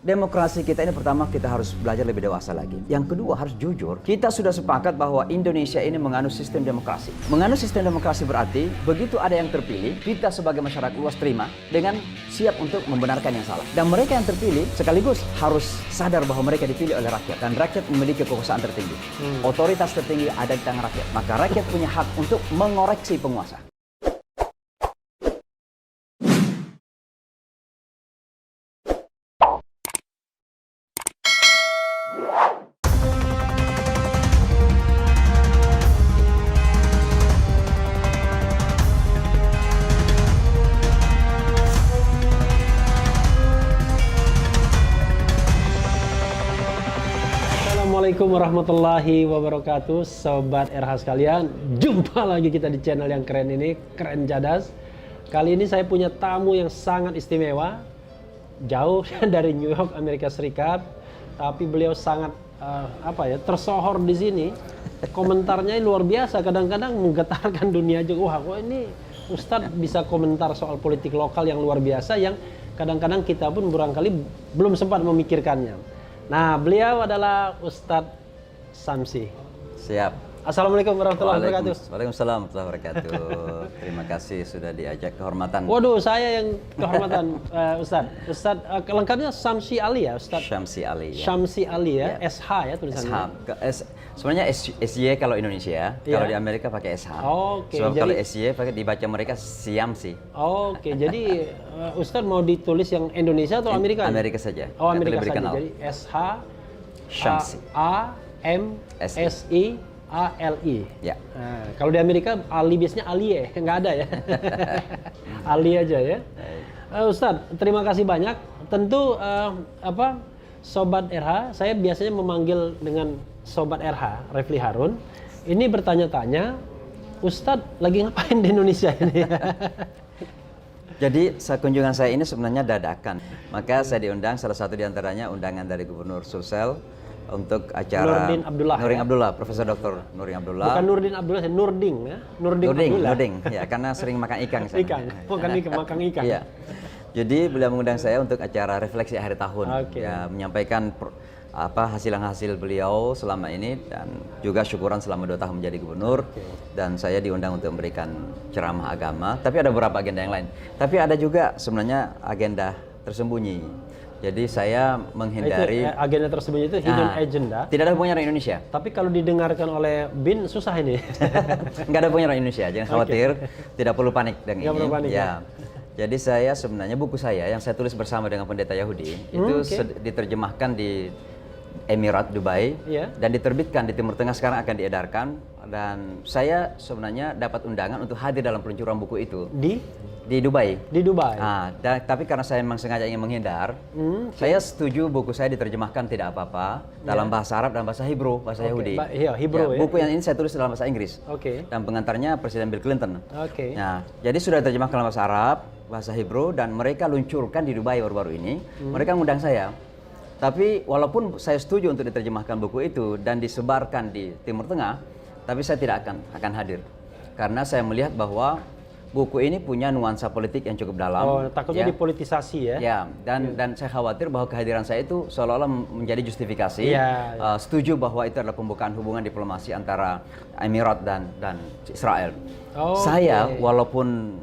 Demokrasi kita ini pertama kita harus belajar lebih dewasa lagi. Yang kedua harus jujur. Kita sudah sepakat bahwa Indonesia ini menganut sistem demokrasi. Menganut sistem demokrasi berarti begitu ada yang terpilih, kita sebagai masyarakat luas terima dengan siap untuk membenarkan yang salah. Dan mereka yang terpilih sekaligus harus sadar bahwa mereka dipilih oleh rakyat. Dan rakyat memiliki kekuasaan tertinggi. Otoritas tertinggi ada di tangan rakyat. Maka rakyat punya hak untuk mengoreksi penguasa. Assalamualaikum warahmatullahi wabarakatuh, Sobat RH sekalian. Jumpa lagi kita di channel yang keren ini, Keren Cadas. Kali ini saya punya tamu yang sangat istimewa, jauh dari New York, Amerika Serikat, tapi beliau sangat tersohor di sini. Komentarnya luar biasa, kadang-kadang menggetarkan dunia juga. Wah, kok ini Ustadz bisa komentar soal politik lokal yang luar biasa, yang kadang-kadang kita pun barangkali belum sempat memikirkannya. Nah, beliau adalah Ustadz Samsi. Siap. Assalamualaikum warahmatullahi wabarakatuh. Waalaikumsalam warahmatullahi wabarakatuh. Terima kasih sudah diajak kehormatan. Waduh, saya yang kehormatan Ustadz. Ustadz lengkapnya Samsi Ali ya, Ustadz? Syamsi Ali. Ya. Syamsi Ali ya, Ya. SH ya tulisannya. Sebenarnya SY kalau Indonesia, kalau di Amerika pakai SH. Oke, Sebab jadi- kalau SY pakai dibaca mereka Syamsi. Oke, jadi Ustadz mau ditulis yang Indonesia atau Amerika? Amerika saja. Oh, Nanti Amerika lebih saja. dikenal. Jadi SH Syamsi. AMSI-ALI. Ya. Nah, kalau di Amerika Ali biasanya Ali ya, nggak ada ya. Ali aja ya. Ustadz, terima kasih banyak. Tentu Sobat RH, saya biasanya memanggil dengan Sobat RH, Refli Harun. Ini bertanya-tanya, Ustadz lagi ngapain di Indonesia ini? Jadi kunjungan saya ini sebenarnya dadakan. Maka saya diundang, salah satu diantaranya undangan dari Gubernur Sulsel untuk acara Nurdin Abdullah, Nurdin ya? Abdullah, Profesor Dr. Nurdin Abdullah. Bukan Nurdin Abdullah, Nurding ya? Abdullah. Nurding, ya karena sering makan ikan. Saya. Ikan, makan ikan. Iya. Jadi beliau mengundang saya untuk acara refleksi akhir tahun, Oke. ya menyampaikan hasil beliau selama ini dan juga syukuran selama 2 tahun menjadi gubernur. Dan saya diundang untuk memberikan ceramah agama. Tapi ada beberapa agenda yang lain. Tapi ada juga sebenarnya agenda tersembunyi. Jadi saya menghindari Agenda tersembunyi itu hidden agenda. Tidak ada hubungannya dengan Indonesia. Tapi kalau didengarkan oleh BIN susah ini. Nggak ada hubungannya dengan Indonesia. Jangan khawatir. Tidak perlu panik dengan Nggak ini. perlu panik, ya. Jadi saya sebenarnya buku saya yang saya tulis bersama dengan pendeta Yahudi itu diterjemahkan di Emirat Dubai dan diterbitkan di Timur Tengah, sekarang akan diedarkan. Dan saya sebenarnya dapat undangan untuk hadir dalam peluncuran buku itu di Dubai. Di Dubai. Nah, tapi karena saya memang sengaja ingin menghindar, saya setuju buku saya diterjemahkan tidak apa-apa dalam bahasa Arab dan bahasa Hebrew, bahasa Yahudi. Hebrew ya. Buku yang ini saya tulis dalam bahasa Inggris. Dan pengantarnya Presiden Bill Clinton. Nah, jadi sudah diterjemahkan dalam bahasa Arab, bahasa Hebrew, dan mereka luncurkan di Dubai baru-baru ini. Mereka mengundang saya. Tapi walaupun saya setuju untuk diterjemahkan buku itu dan disebarkan di Timur Tengah, tapi saya tidak akan hadir. Karena saya melihat bahwa buku ini punya nuansa politik yang cukup dalam. Oh, takutnya dipolitisasi ya? Ya, dan saya khawatir bahwa kehadiran saya itu seolah-olah menjadi justifikasi. Setuju bahwa itu adalah pembukaan hubungan diplomasi antara Emirat dan Israel. Saya walaupun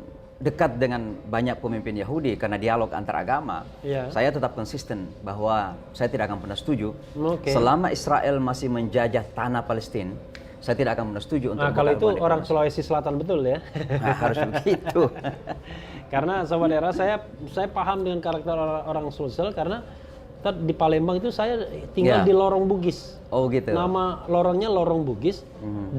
dekat dengan banyak pemimpin Yahudi karena dialog antar agama, saya tetap konsisten bahwa saya tidak akan pernah setuju selama Israel masih menjajah tanah Palestina. Saya tidak akan pernah setuju untuk kalau itu orang Sulawesi Selatan betul ya? Nah, harus begitu. Karena Sobat Era, saya paham dengan karakter orang Sulsel karena di Palembang itu saya tinggal di Lorong Bugis. Oh gitu. Nama lorongnya Lorong Bugis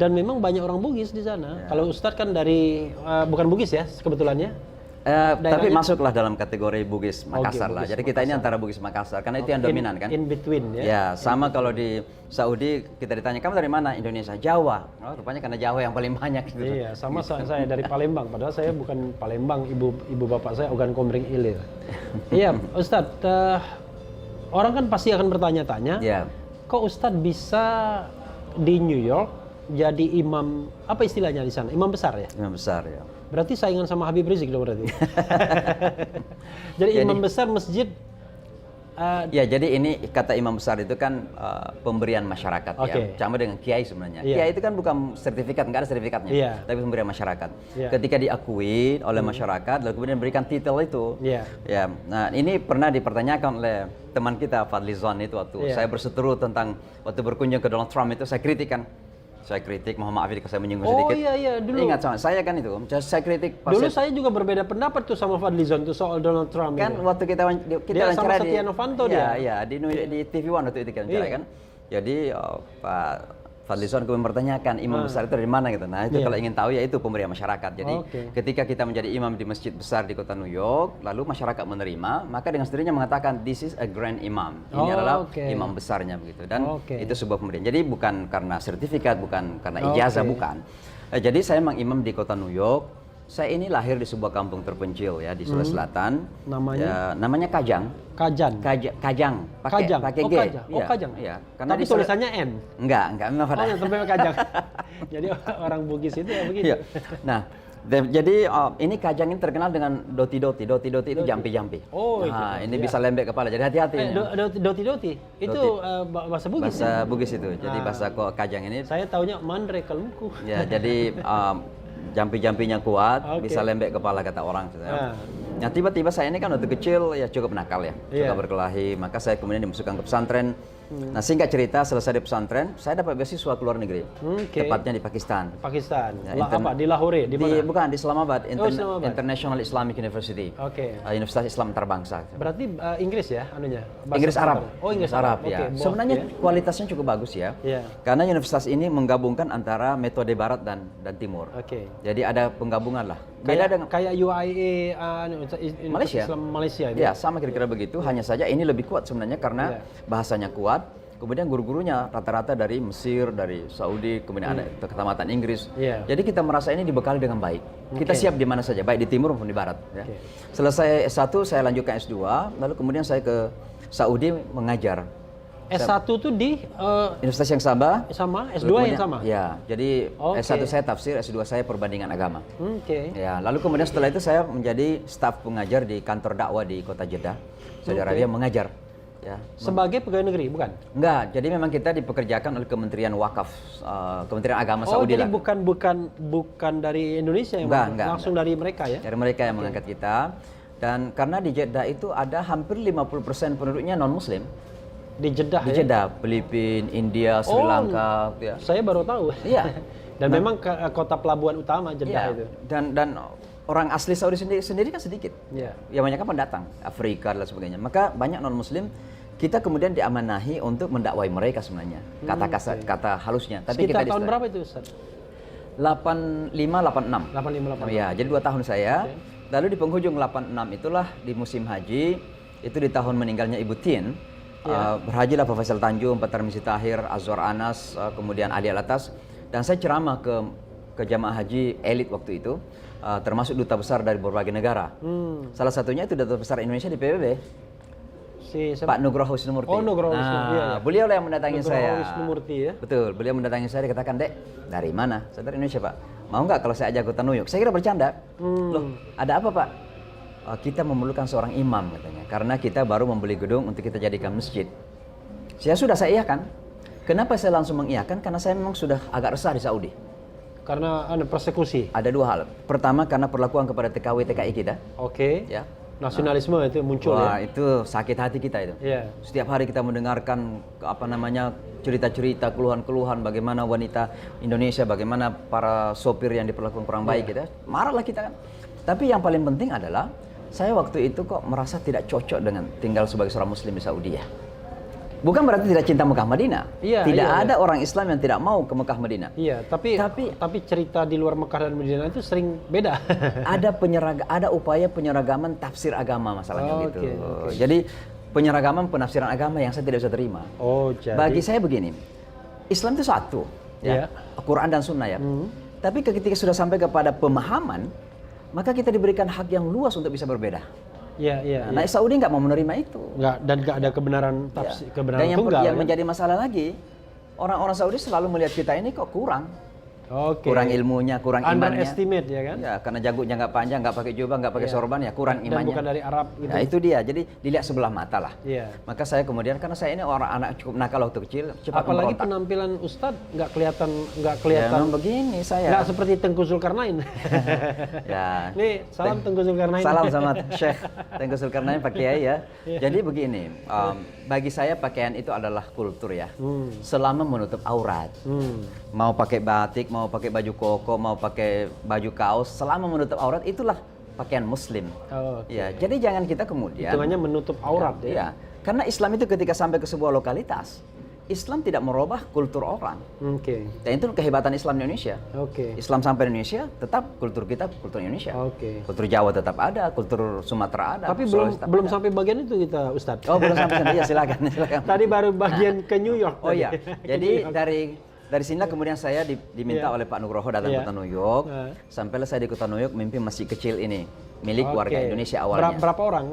dan memang banyak orang Bugis di sana. Kalau Ustadz kan dari bukan Bugis ya kebetulannya. Tapi masuklah dalam kategori Bugis Makassar lah. Jadi kita ini antara Bugis Makassar karena itu yang dominan kan. In between ya. Ya, sama kalau di Saudi kita ditanya kamu dari mana? Indonesia, Jawa. Oh, rupanya karena Jawa yang paling banyak gitu. Iya, sama saya dari Palembang. Padahal saya bukan Palembang, ibu bapak saya Ogan Komering Ilir. Iya, Ustadz. Orang kan pasti akan bertanya-tanya. Kok Ustadz bisa di New York jadi imam, apa istilahnya di sana? Imam besar ya? Imam besar ya. Berarti saingan sama Habib Rizik dong berarti. Jadi imam besar masjid Ya, jadi ini kata imam besar itu kan pemberian masyarakat Oke. ya. Sama dengan kiai sebenarnya. Iya. Kiai itu kan bukan sertifikat, nggak ada sertifikatnya, Iya. tapi pemberian masyarakat. Iya. Ketika diakui oleh masyarakat, lalu kemudian berikan titel itu. Iya. Ya, nah ini pernah dipertanyakan oleh teman kita Fadlizon itu waktu Iya. saya berseteru tentang waktu berkunjung ke Donald Trump itu saya kritik, mohon maaf jika saya menyinggung Oh sedikit. iya dulu. Ingat sama saya kan itu, saya kritik pas Dulu saya juga berbeda pendapat tuh sama Fadlizon tuh soal Donald Trump. kan itu. waktu kita Dia sama wawancara Setia Novanto iya, dia. iya, di TV One waktu itu kita wawancara Iya. kan. Jadi Pak Fadlizon kemudian mempertanyakan imam besar itu dari mana gitu. Nah itu Iya. kalau ingin tahu ya itu pemberian masyarakat. Jadi Oke. ketika kita menjadi imam di masjid besar di kota New York, lalu masyarakat menerima, maka dengan sendirinya mengatakan this is a grand imam. Ini Oh, adalah oke. imam besarnya begitu. Dan Oke. itu sebuah pemberian. Jadi bukan karena sertifikat, bukan karena Oke. ijazah, bukan. Jadi saya memang imam di kota New York. Saya ini lahir di sebuah kampung terpencil ya di Sulawesi Selatan. Namanya? Ya, namanya Kajang. Kajang. Kajang. Kajang. Pakai Oh, G. Kajang. Oh, Iya, Kajang. Iya. Tapi di Sulawesi- tulisannya N. Enggak memang pada. Oh, yang sampai Kajang. Jadi orang Bugis itu ya begitu. Iya. Nah, jadi ini Kajang ini terkenal dengan doti-doti. Doti-doti itu jampi-jampi. Oh, nah, itu. ini Iya. bisa lembek kepala. Jadi hati-hati. ini. Doti-doti. Itu bahasa Bugis Bahasa ya? Bugis itu. Jadi Nah. bahasa kok Kajang ini Saya taunya mandre kalungku. ya jadi jampi-jampinya kuat, Oke. bisa lembek kepala kata orang. Ah. Nah tiba-tiba saya ini kan waktu kecil ya cukup nakal ya, suka Iya. berkelahi, maka saya kemudian dimasukkan ke pesantren. Nah singkat cerita selesai di pesantren, saya dapat beasiswa ke luar negeri, Oke. tepatnya di Pakistan. Pakistan. Ya, Apa? Di Lahore? Di mana? Bukan di Islamabad, Islamabad. International Islamic University, Oke. Universitas Islam Antarbangsa. Berarti Inggris ya anunya? Bahasa Inggris Arab. Oh, Inggris Arab. ya. Oke, Sebenarnya ya. kualitasnya cukup bagus ya. Iya. Karena universitas ini menggabungkan antara metode barat dan timur. Oke. Jadi ada penggabungan lah. Beda dengan Kayak UIA Malaysia. Islam Malaysia itu. Ya, sama kira-kira begitu. Hanya saja ini lebih kuat sebenarnya karena bahasanya kuat. Kemudian guru-gurunya rata-rata dari Mesir, dari Saudi, kemudian ada ketamatan Inggris. Iya. Jadi kita merasa ini dibekali dengan baik. Kita siap di mana saja, baik di timur maupun di barat. Ya. Oke. Selesai S1, saya lanjutkan S2, lalu kemudian saya ke Saudi mengajar. S1 tuh di Universitas yang sama. sama S2 Lalu yang kemudian- sama. Ya, jadi Oke. S1 saya tafsir, S2 saya perbandingan agama. Oke. Ya, lalu kemudian setelah itu saya menjadi staf pengajar di kantor dakwah di kota Jeddah, Saudi Arabia mengajar. Ya, Sebagai pegawai negeri, bukan? enggak. Jadi memang kita dipekerjakan oleh Kementerian Wakaf, Kementerian Agama Oh, Saudi jadi lah. bukan dari Indonesia yang Enggak, langsung dari mereka ya? Dari mereka yang mengangkat kita. Dan karena di Jeddah itu ada hampir 50% penduduknya non Muslim. Di Jeddah Di ya? Jeddah, Filipina, India, Sri Oh, Lanka, ya. Saya baru tahu. Iya. Dan memang kota pelabuhan utama Jeddah Iya. itu. Dan orang asli Saudi sendiri kan sedikit. Iya. Ya banyak kan pendatang, Afrika dan sebagainya. Maka banyak non Muslim kita kemudian diamanahi untuk mendakwai mereka sebenarnya. Kata halusnya. Tapi Sekitar kita tahun berapa itu, Ustaz? 85 86. 85. Ya, jadi 2 tahun saya. Lalu di penghujung 86 itulah di musim haji, itu di tahun meninggalnya Ibu Tien. Berhajilah Pak Faisal Tanjung, Pak Tarmizi Tahir, Azwar Anas, kemudian Ali Alatas, dan saya ceramah ke jamaah haji elit waktu itu, termasuk duta besar dari berbagai negara. Salah satunya itu duta besar Indonesia di PBB, Pak Nugroho Wisnumurti. Oh, Nugroho Wisnumurti, iya. Beliau lah yang mendatangi Nugroho saya. Wisnumurti ya. Betul, beliau mendatangi saya, dia katakan, "Dek, dari mana?" Saya dari Indonesia, Pak. "Mau nggak kalau saya ajak ke New York?" Saya kira bercanda. Loh, ada apa, Pak? Kita memerlukan seorang imam katanya, karena kita baru membeli gedung untuk kita jadikan masjid. Saya iyakan. Kenapa saya langsung mengiyakan? Karena saya memang sudah agak resah di Saudi. Karena persekusi. Ada 2 hal. Pertama karena perlakuan kepada TKW TKI kita, Oke. ya. Nasionalisme itu muncul Wah, ya. itu sakit hati kita itu. Iya. Setiap hari kita mendengarkan cerita-cerita, keluhan-keluhan bagaimana wanita Indonesia, bagaimana para sopir yang diperlakukan kurang baik gitu. Marahlah kita kan. Tapi yang paling penting adalah saya waktu itu kok merasa tidak cocok dengan tinggal sebagai seorang muslim di Saudi ya. Bukan berarti tidak cinta Mekah Madinah. Iya, tidak iya, ada orang Islam yang tidak mau ke Mekah Madinah. Iya, tapi cerita di luar Mekah dan Madinah itu sering beda. Ada upaya penyeragaman tafsir agama masalahnya gitu. Oke. Jadi penyeragaman penafsiran agama yang saya tidak bisa terima. Oh, jadi. Bagi saya begini, Islam itu satu, Iya. ya, Quran dan Sunnah ya. Tapi ketika sudah sampai kepada pemahaman, maka kita diberikan hak yang luas untuk bisa berbeda. Iya. Nah, Saudi nggak mau menerima itu. Nggak ada kebenaran tafsir, Ya. kebenaran Dan yang tunggal. yang kan? menjadi masalah lagi, orang-orang Saudi selalu melihat kita ini kok kurang. Oke. Kurang ilmunya, kurang imannya. Underestimate ya kan? Ya, karena janggut nggak panjang, nggak pakai jubah, nggak pakai sorban, ya kurang Dan imannya. bukan dari Arab gitu. Ya itu dia, jadi dilihat sebelah mata lah. Iya. Maka saya kemudian, karena saya ini orang anak cukup nakal waktu kecil, cepat Apalagi memberontak. penampilan Ustadz nggak kelihatan Ya, memang begini saya. nggak seperti Tengku Zulkarnain. Ya. Nih salam Tengku Zulkarnain. Salam sama Syekh Tengku Zulkarnain, Pak Kiai ya. Jadi begini, bagi saya pakaian itu adalah kultur ya. Selama menutup aurat. Mau pakai batik, mau pakai baju koko, mau pakai baju kaos, selama menutup aurat itulah pakaian muslim. Oh, Ya, jadi jangan kita kemudian hitungannya menutup aurat ya. Iya. Karena Islam itu ketika sampai ke sebuah lokalitas, Islam tidak merubah kultur orang. Oke. Dan itu kehebatan Islam di Indonesia. Oke. Islam sampai di Indonesia, tetap kultur kita kultur Indonesia. Oke. Kultur Jawa tetap ada, kultur Sumatera ada. Tapi Sulawesi tetap belum ada. sampai bagian itu kita Ustadz. Oh, belum sampai sana. Ya, silakan, silakan. Tadi baru bagian ke New York. Oh tadi. iya. Ke Jadi New York. dari sinilah kemudian saya diminta oleh Pak Nugroho datang ke Iya. kota New York. Sampailah saya di kota New York mimpi masjid kecil ini milik warga Oke. Indonesia awalnya. Berapa orang?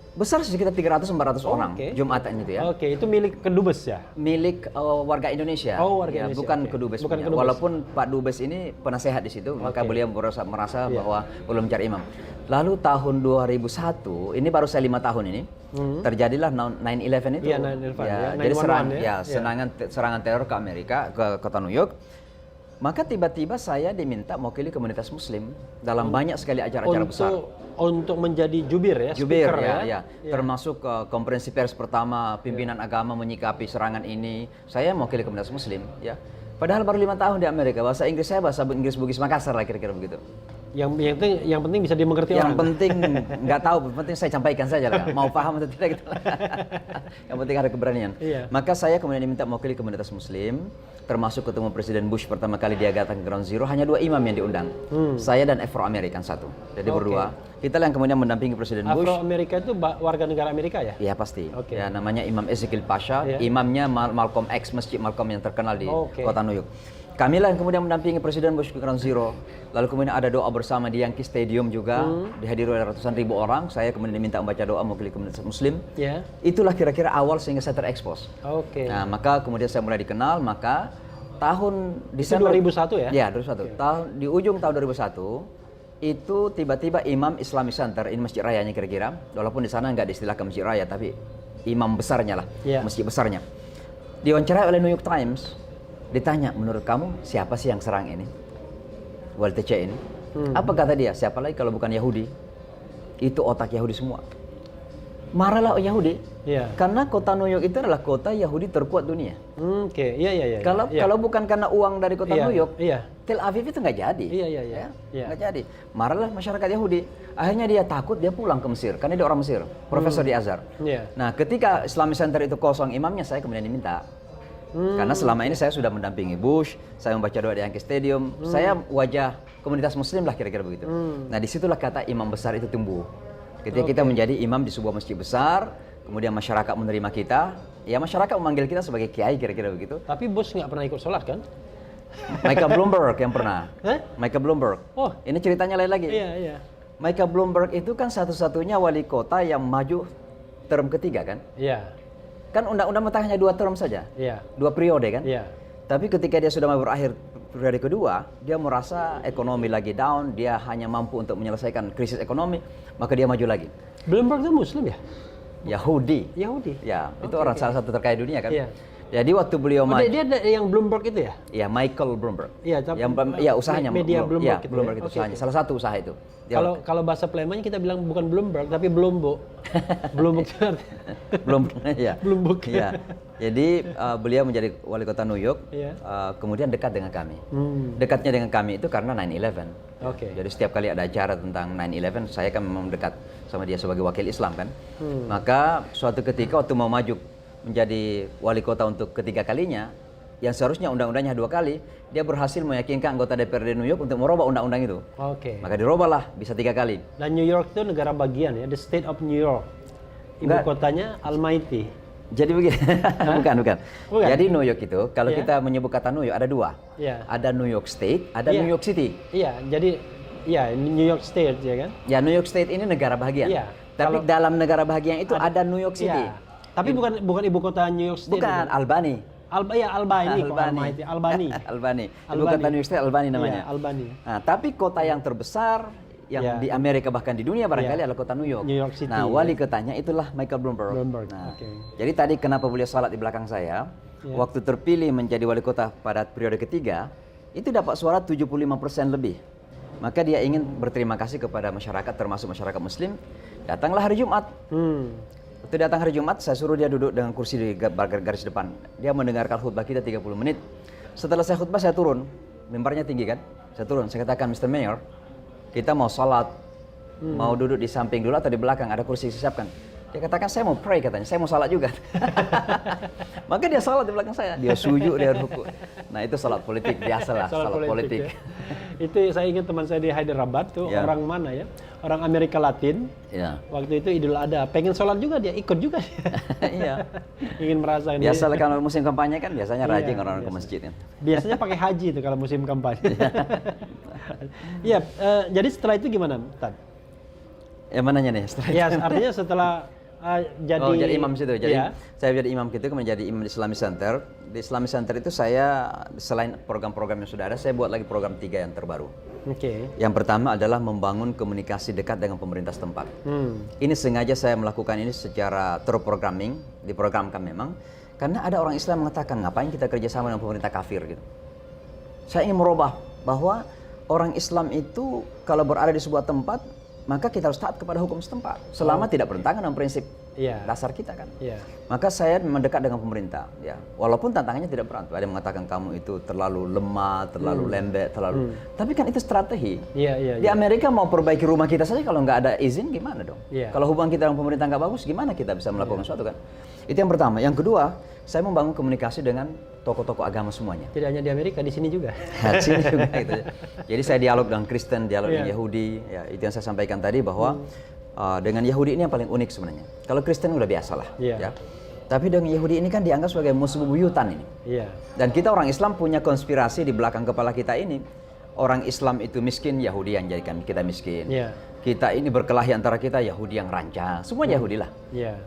Besar sekitar 300-400 orang Oke. Jumatan itu ya. Oke, itu milik Kedubes ya? Milik warga Indonesia. Oh, warga Ya, Indonesia, bukan oke. Kedubes. Bukan punya. Kedubes. Walaupun Pak Dubes ini penasehat di situ, maka Oke. beliau merasa Iya. bahwa perlu mencari imam. Lalu tahun 2001, ini baru saya 5 tahun ini, terjadilah 9/11 itu. Iya, 9/11, ya. Jadi 9/11 ya. serangan teror ke Amerika, ke kota New York. Maka tiba-tiba saya diminta mewakili komunitas Muslim dalam banyak sekali acara-acara besar. Untuk menjadi jubir ya, Jubir speaker ya, ya. termasuk konferensi pers pertama pimpinan agama menyikapi serangan ini. Saya mewakili komunitas Muslim, ya. Padahal baru 5 tahun di Amerika, bahasa Inggris saya bahasa Inggris Bugis Makassar lah kira-kira begitu. Yang penting bisa dimengerti Yang orang. penting nggak tahu, penting saya sampaikan saja lah. Mau paham atau tidak gitu. Yang penting ada keberanian. Iya. Maka saya kemudian diminta mewakili komunitas Muslim, termasuk ketemu Presiden Bush pertama kali dia datang ke Ground Zero, hanya 2 imam yang diundang. Saya dan Afro American satu. Jadi berdua. Kita yang kemudian mendampingi Presiden Bush. Afro Amerika itu warga negara Amerika ya? Iya pasti. Oke. Ya namanya Imam Ezekiel Pasha, Iya. imamnya Malcolm X, Masjid Malcolm yang terkenal di Oke. kota New York. Kamilah yang kemudian mendampingi Presiden Bush ke Ground Zero. Lalu kemudian ada doa bersama di Yankee Stadium juga, dihadiri oleh ratusan ribu orang. Saya kemudian diminta membaca doa mewakili komunitas Muslim. Ya. Itulah kira-kira awal sehingga saya terekspos. Oke. Nah, maka kemudian saya mulai dikenal, maka tahun Itu Desember 2001 ya? Ya, 2001. Di ujung tahun 2001 itu tiba-tiba Imam Islamic Center, ini masjid rayanya kira-kira, walaupun di sana nggak diistilahkan masjid raya, tapi imam besarnya lah, Iya. masjid besarnya. Diwawancarai oleh New York Times, ditanya, menurut kamu siapa sih yang serang ini? Walter C ini. Apa kata dia? Siapa lagi kalau bukan Yahudi? Itu otak Yahudi semua. Marahlah Yahudi, Iya. karena kota New York itu adalah kota Yahudi terkuat dunia. Oke, iya. Kalau bukan karena uang dari kota Iya, New York, iya. Tel Aviv itu nggak jadi. Iya. Ya, Iya. nggak jadi. Marahlah masyarakat Yahudi. Akhirnya dia takut, dia pulang ke Mesir karena dia orang Mesir, profesor di Azhar. Iya. Nah, ketika Islamic Center itu kosong imamnya, saya kemudian diminta. Karena selama ini saya sudah mendampingi Bush, saya membaca doa di Yankee Stadium, saya wajah komunitas Muslim lah kira-kira begitu. Nah, disitulah kata imam besar itu tumbuh. Ketika kita menjadi imam di sebuah masjid besar, kemudian masyarakat menerima kita, ya masyarakat memanggil kita sebagai kiai kira-kira begitu. Tapi Bush nggak pernah ikut sholat kan? Michael Bloomberg yang pernah. Hah? Michael Bloomberg. Oh. Ini ceritanya lain lagi. Iya. Michael Bloomberg itu kan satu-satunya wali kota yang maju term ketiga kan? Iya. Kan undang-undang mentah hanya 2 term saja. Iya. 2 periode kan? Iya. Tapi ketika dia sudah mau berakhir periode kedua, dia merasa ekonomi lagi down, dia hanya mampu untuk menyelesaikan krisis ekonomi, maka dia maju lagi. Bloomberg itu Muslim ya? Yahudi. Yahudi. Ya, itu orang salah satu terkaya dunia kan? Iya. Jadi waktu beliau Oh, maju, dia ada yang Bloomberg itu ya? ya Michael Bloomberg. Iya, tapi ya usahanya media Bloomberg ya, itu Bloomberg ya? itu Oke, usahanya. oke. Salah satu usaha itu. Dia- Kalau bahasa Palembang kita bilang bukan Bloomberg tapi Blombo. Bloomberg itu artinya belum ya. Bloomberg. Iya. Jadi beliau menjadi wali kota New York, Iya. kemudian dekat dengan kami. Dekatnya dengan kami itu karena 9/11. Oke. Jadi setiap kali ada acara tentang 9/11, saya kan memang dekat sama dia sebagai wakil Islam kan. Maka suatu ketika waktu mau maju menjadi wali kota untuk ketiga kalinya, yang seharusnya undang-undangnya 2 kali, dia berhasil meyakinkan anggota DPRD New York untuk merubah undang-undang itu. Oke. Maka dirubahlah bisa 3 kali. Dan New York itu negara bagian ya, the state of New York. Ibu Enggak. kotanya Almighty. Jadi begini, bukan. Bukan? Jadi New York itu, kalau Iya. kita menyebut kata New York ada 2. Iya. Ada New York State, ada Iya. New York City. Iya, jadi New York State ya kan? Ya New York State ini negara bahagian. Iya. Tapi dalam negara bahagian itu ada New York City. Iya. Tapi bukan ibu kota New York State. Bukan, itu. Albany. Albani. Kok Almighty? Albani. Albani. Ibu kota New York State Albani namanya. Iya, Albani. Nah, tapi kota yang terbesar yang di Amerika bahkan di dunia barangkali adalah kota New York. New York City. Nah, wali kotanya itulah Michael Bloomberg. Nah, jadi tadi kenapa beliau salat di belakang saya, waktu terpilih menjadi wali kota pada periode ketiga, itu dapat suara 75% lebih. Maka dia ingin berterima kasih kepada masyarakat, termasuk masyarakat Muslim. Datanglah hari Jumat. Waktu datang hari Jumat, saya suruh dia duduk dengan kursi di garis depan. Dia mendengarkan khutbah kita 30 menit. Setelah saya khutbah, saya turun. Mimbarnya tinggi kan? Saya turun, saya katakan, Mr. Mayor, kita mau salat, mau duduk di samping dulu atau di belakang, ada kursi disiapkan. Dia katakan, saya mau pray katanya, saya mau salat juga. Maka dia salat di belakang saya, dia sujud, dia rukuk. Nah itu salat politik, biasalah salat politik. Ya. Itu saya ingat teman saya di Hyderabad tuh, orang mana ya? Orang Amerika Latin. Ya. Waktu itu Idul Adha, pengen sholat juga dia, ikut juga dia. Iya. Ingin merasakan. Biasalah kalau musim kampanye kan biasanya rajin orang-orang ke masjid kan. Biasanya pakai haji itu kalau musim kampanye. Iya, jadi setelah itu gimana, Tad? Ya mananya nih? Ya, artinya setelah jadi imam situ. Jadi saya jadi imam gitu, kemudian jadi imam di Islamic Center. Di Islamic Center itu saya selain program-program yang sudah ada, saya buat lagi program 3 yang terbaru. Yang pertama adalah membangun komunikasi dekat dengan pemerintah setempat. Ini sengaja saya melakukan ini secara terprogramming, diprogramkan memang, karena ada orang Islam mengatakan ngapain kita kerjasama dengan pemerintah kafir gitu. Saya ingin merubah bahwa orang Islam itu kalau berada di sebuah tempat, maka kita harus taat kepada hukum setempat selama tidak bertentangan dengan prinsip dasar kita kan. Maka saya mendekat dengan pemerintah, ya. Walaupun tantangannya tidak berat. Ada yang mengatakan kamu itu terlalu lemah, terlalu lembek, terlalu. Tapi kan itu strategi. Di Amerika mau perbaiki rumah kita saja kalau nggak ada izin gimana dong? Kalau hubungan kita dengan pemerintah nggak bagus, gimana kita bisa melakukan sesuatu kan? Itu yang pertama. Yang kedua, saya membangun komunikasi dengan tokoh-tokoh agama semuanya. Tidak hanya di Amerika, di sini juga. Di sini juga gitu. Jadi saya dialog dengan Kristen, dialog dengan Yahudi. Ya, itu yang saya sampaikan tadi bahwa dengan Yahudi ini yang paling unik sebenarnya. Kalau Kristen udah biasa lah. Ya. Tapi dengan Yahudi ini kan dianggap sebagai musuh bebuyutan ini. Dan kita orang Islam punya konspirasi di belakang kepala kita ini. Orang Islam itu miskin, Yahudi yang jadikan kita miskin. Kita ini berkelahi antara kita, Yahudi yang rancang. Semua Yahudi lah.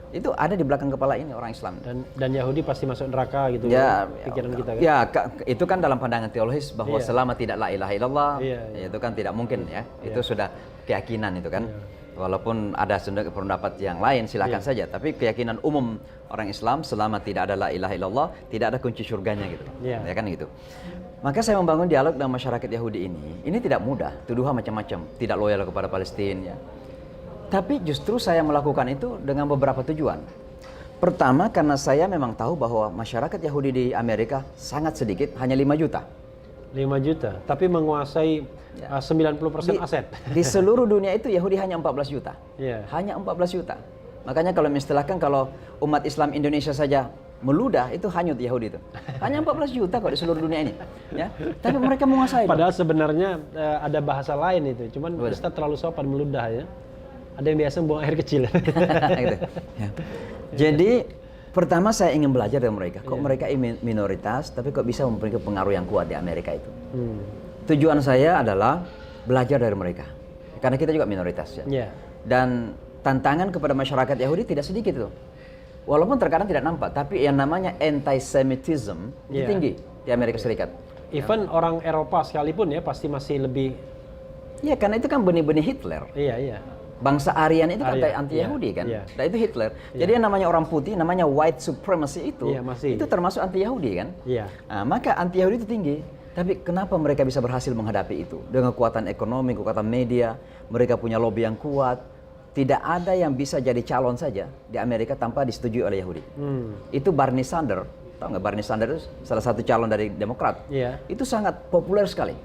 Itu ada di belakang kepala ini orang Islam. Dan Yahudi pasti masuk neraka gitu ya, pikiran kita kan? Ya, itu kan dalam pandangan teologis bahwa selama tidak la ilaha illallah, itu kan tidak mungkin ya. Itu sudah keyakinan itu kan. Walaupun ada pendapat yang lain silakan saja, tapi keyakinan umum orang Islam selama tidak ada la ilaha illallah, tidak ada kunci surganya gitu. Ya kan gitu. Maka saya membangun dialog dengan masyarakat Yahudi ini. Ini tidak mudah, tuduhan macam-macam, tidak loyal kepada Palestina. Ya. Tapi justru saya melakukan itu dengan beberapa tujuan. Pertama, karena saya memang tahu bahwa masyarakat Yahudi di Amerika sangat sedikit, hanya 5 juta. 5 juta, tapi menguasai 90% aset. Di seluruh dunia itu Yahudi hanya 14 juta. Hanya 14 juta. Makanya kalau mengistilahkan kalau umat Islam Indonesia saja meludah, itu hanyut Yahudi itu. Hanya 14 juta kok di seluruh dunia ini. Ya. Tapi mereka menguasai. Padahal sebenarnya ada bahasa lain itu. Cuman Ustaz terlalu sopan meludah ya. Ada yang biasa buang air kecil. Gitu. Ya. Jadi pertama saya ingin belajar dari mereka. Kok mereka minoritas, tapi kok bisa memiliki pengaruh yang kuat di Amerika itu. Tujuan saya adalah belajar dari mereka. Karena kita juga minoritas ya. Dan tantangan kepada masyarakat Yahudi tidak sedikit tuh. Walaupun terkadang tidak nampak, tapi yang namanya anti-Semitism itu tinggi di Amerika Serikat. Even orang Eropa sekalipun ya pasti masih lebih. Iya, karena itu kan benih-benih Hitler. Bangsa Aryan itu kan anti-Yahudi kan. Nah itu Hitler. Jadi yang namanya orang putih, namanya white supremacy itu termasuk anti-Yahudi kan. Nah, maka anti-Yahudi itu tinggi. Tapi kenapa mereka bisa berhasil menghadapi itu? Dengan kekuatan ekonomi, kekuatan media, mereka punya lobby yang kuat. Tidak ada yang bisa jadi calon saja di Amerika tanpa disetujui oleh Yahudi. Itu Bernie Sanders, tahu nggak Bernie Sanders itu salah satu calon dari Demokrat. Itu sangat populer sekali.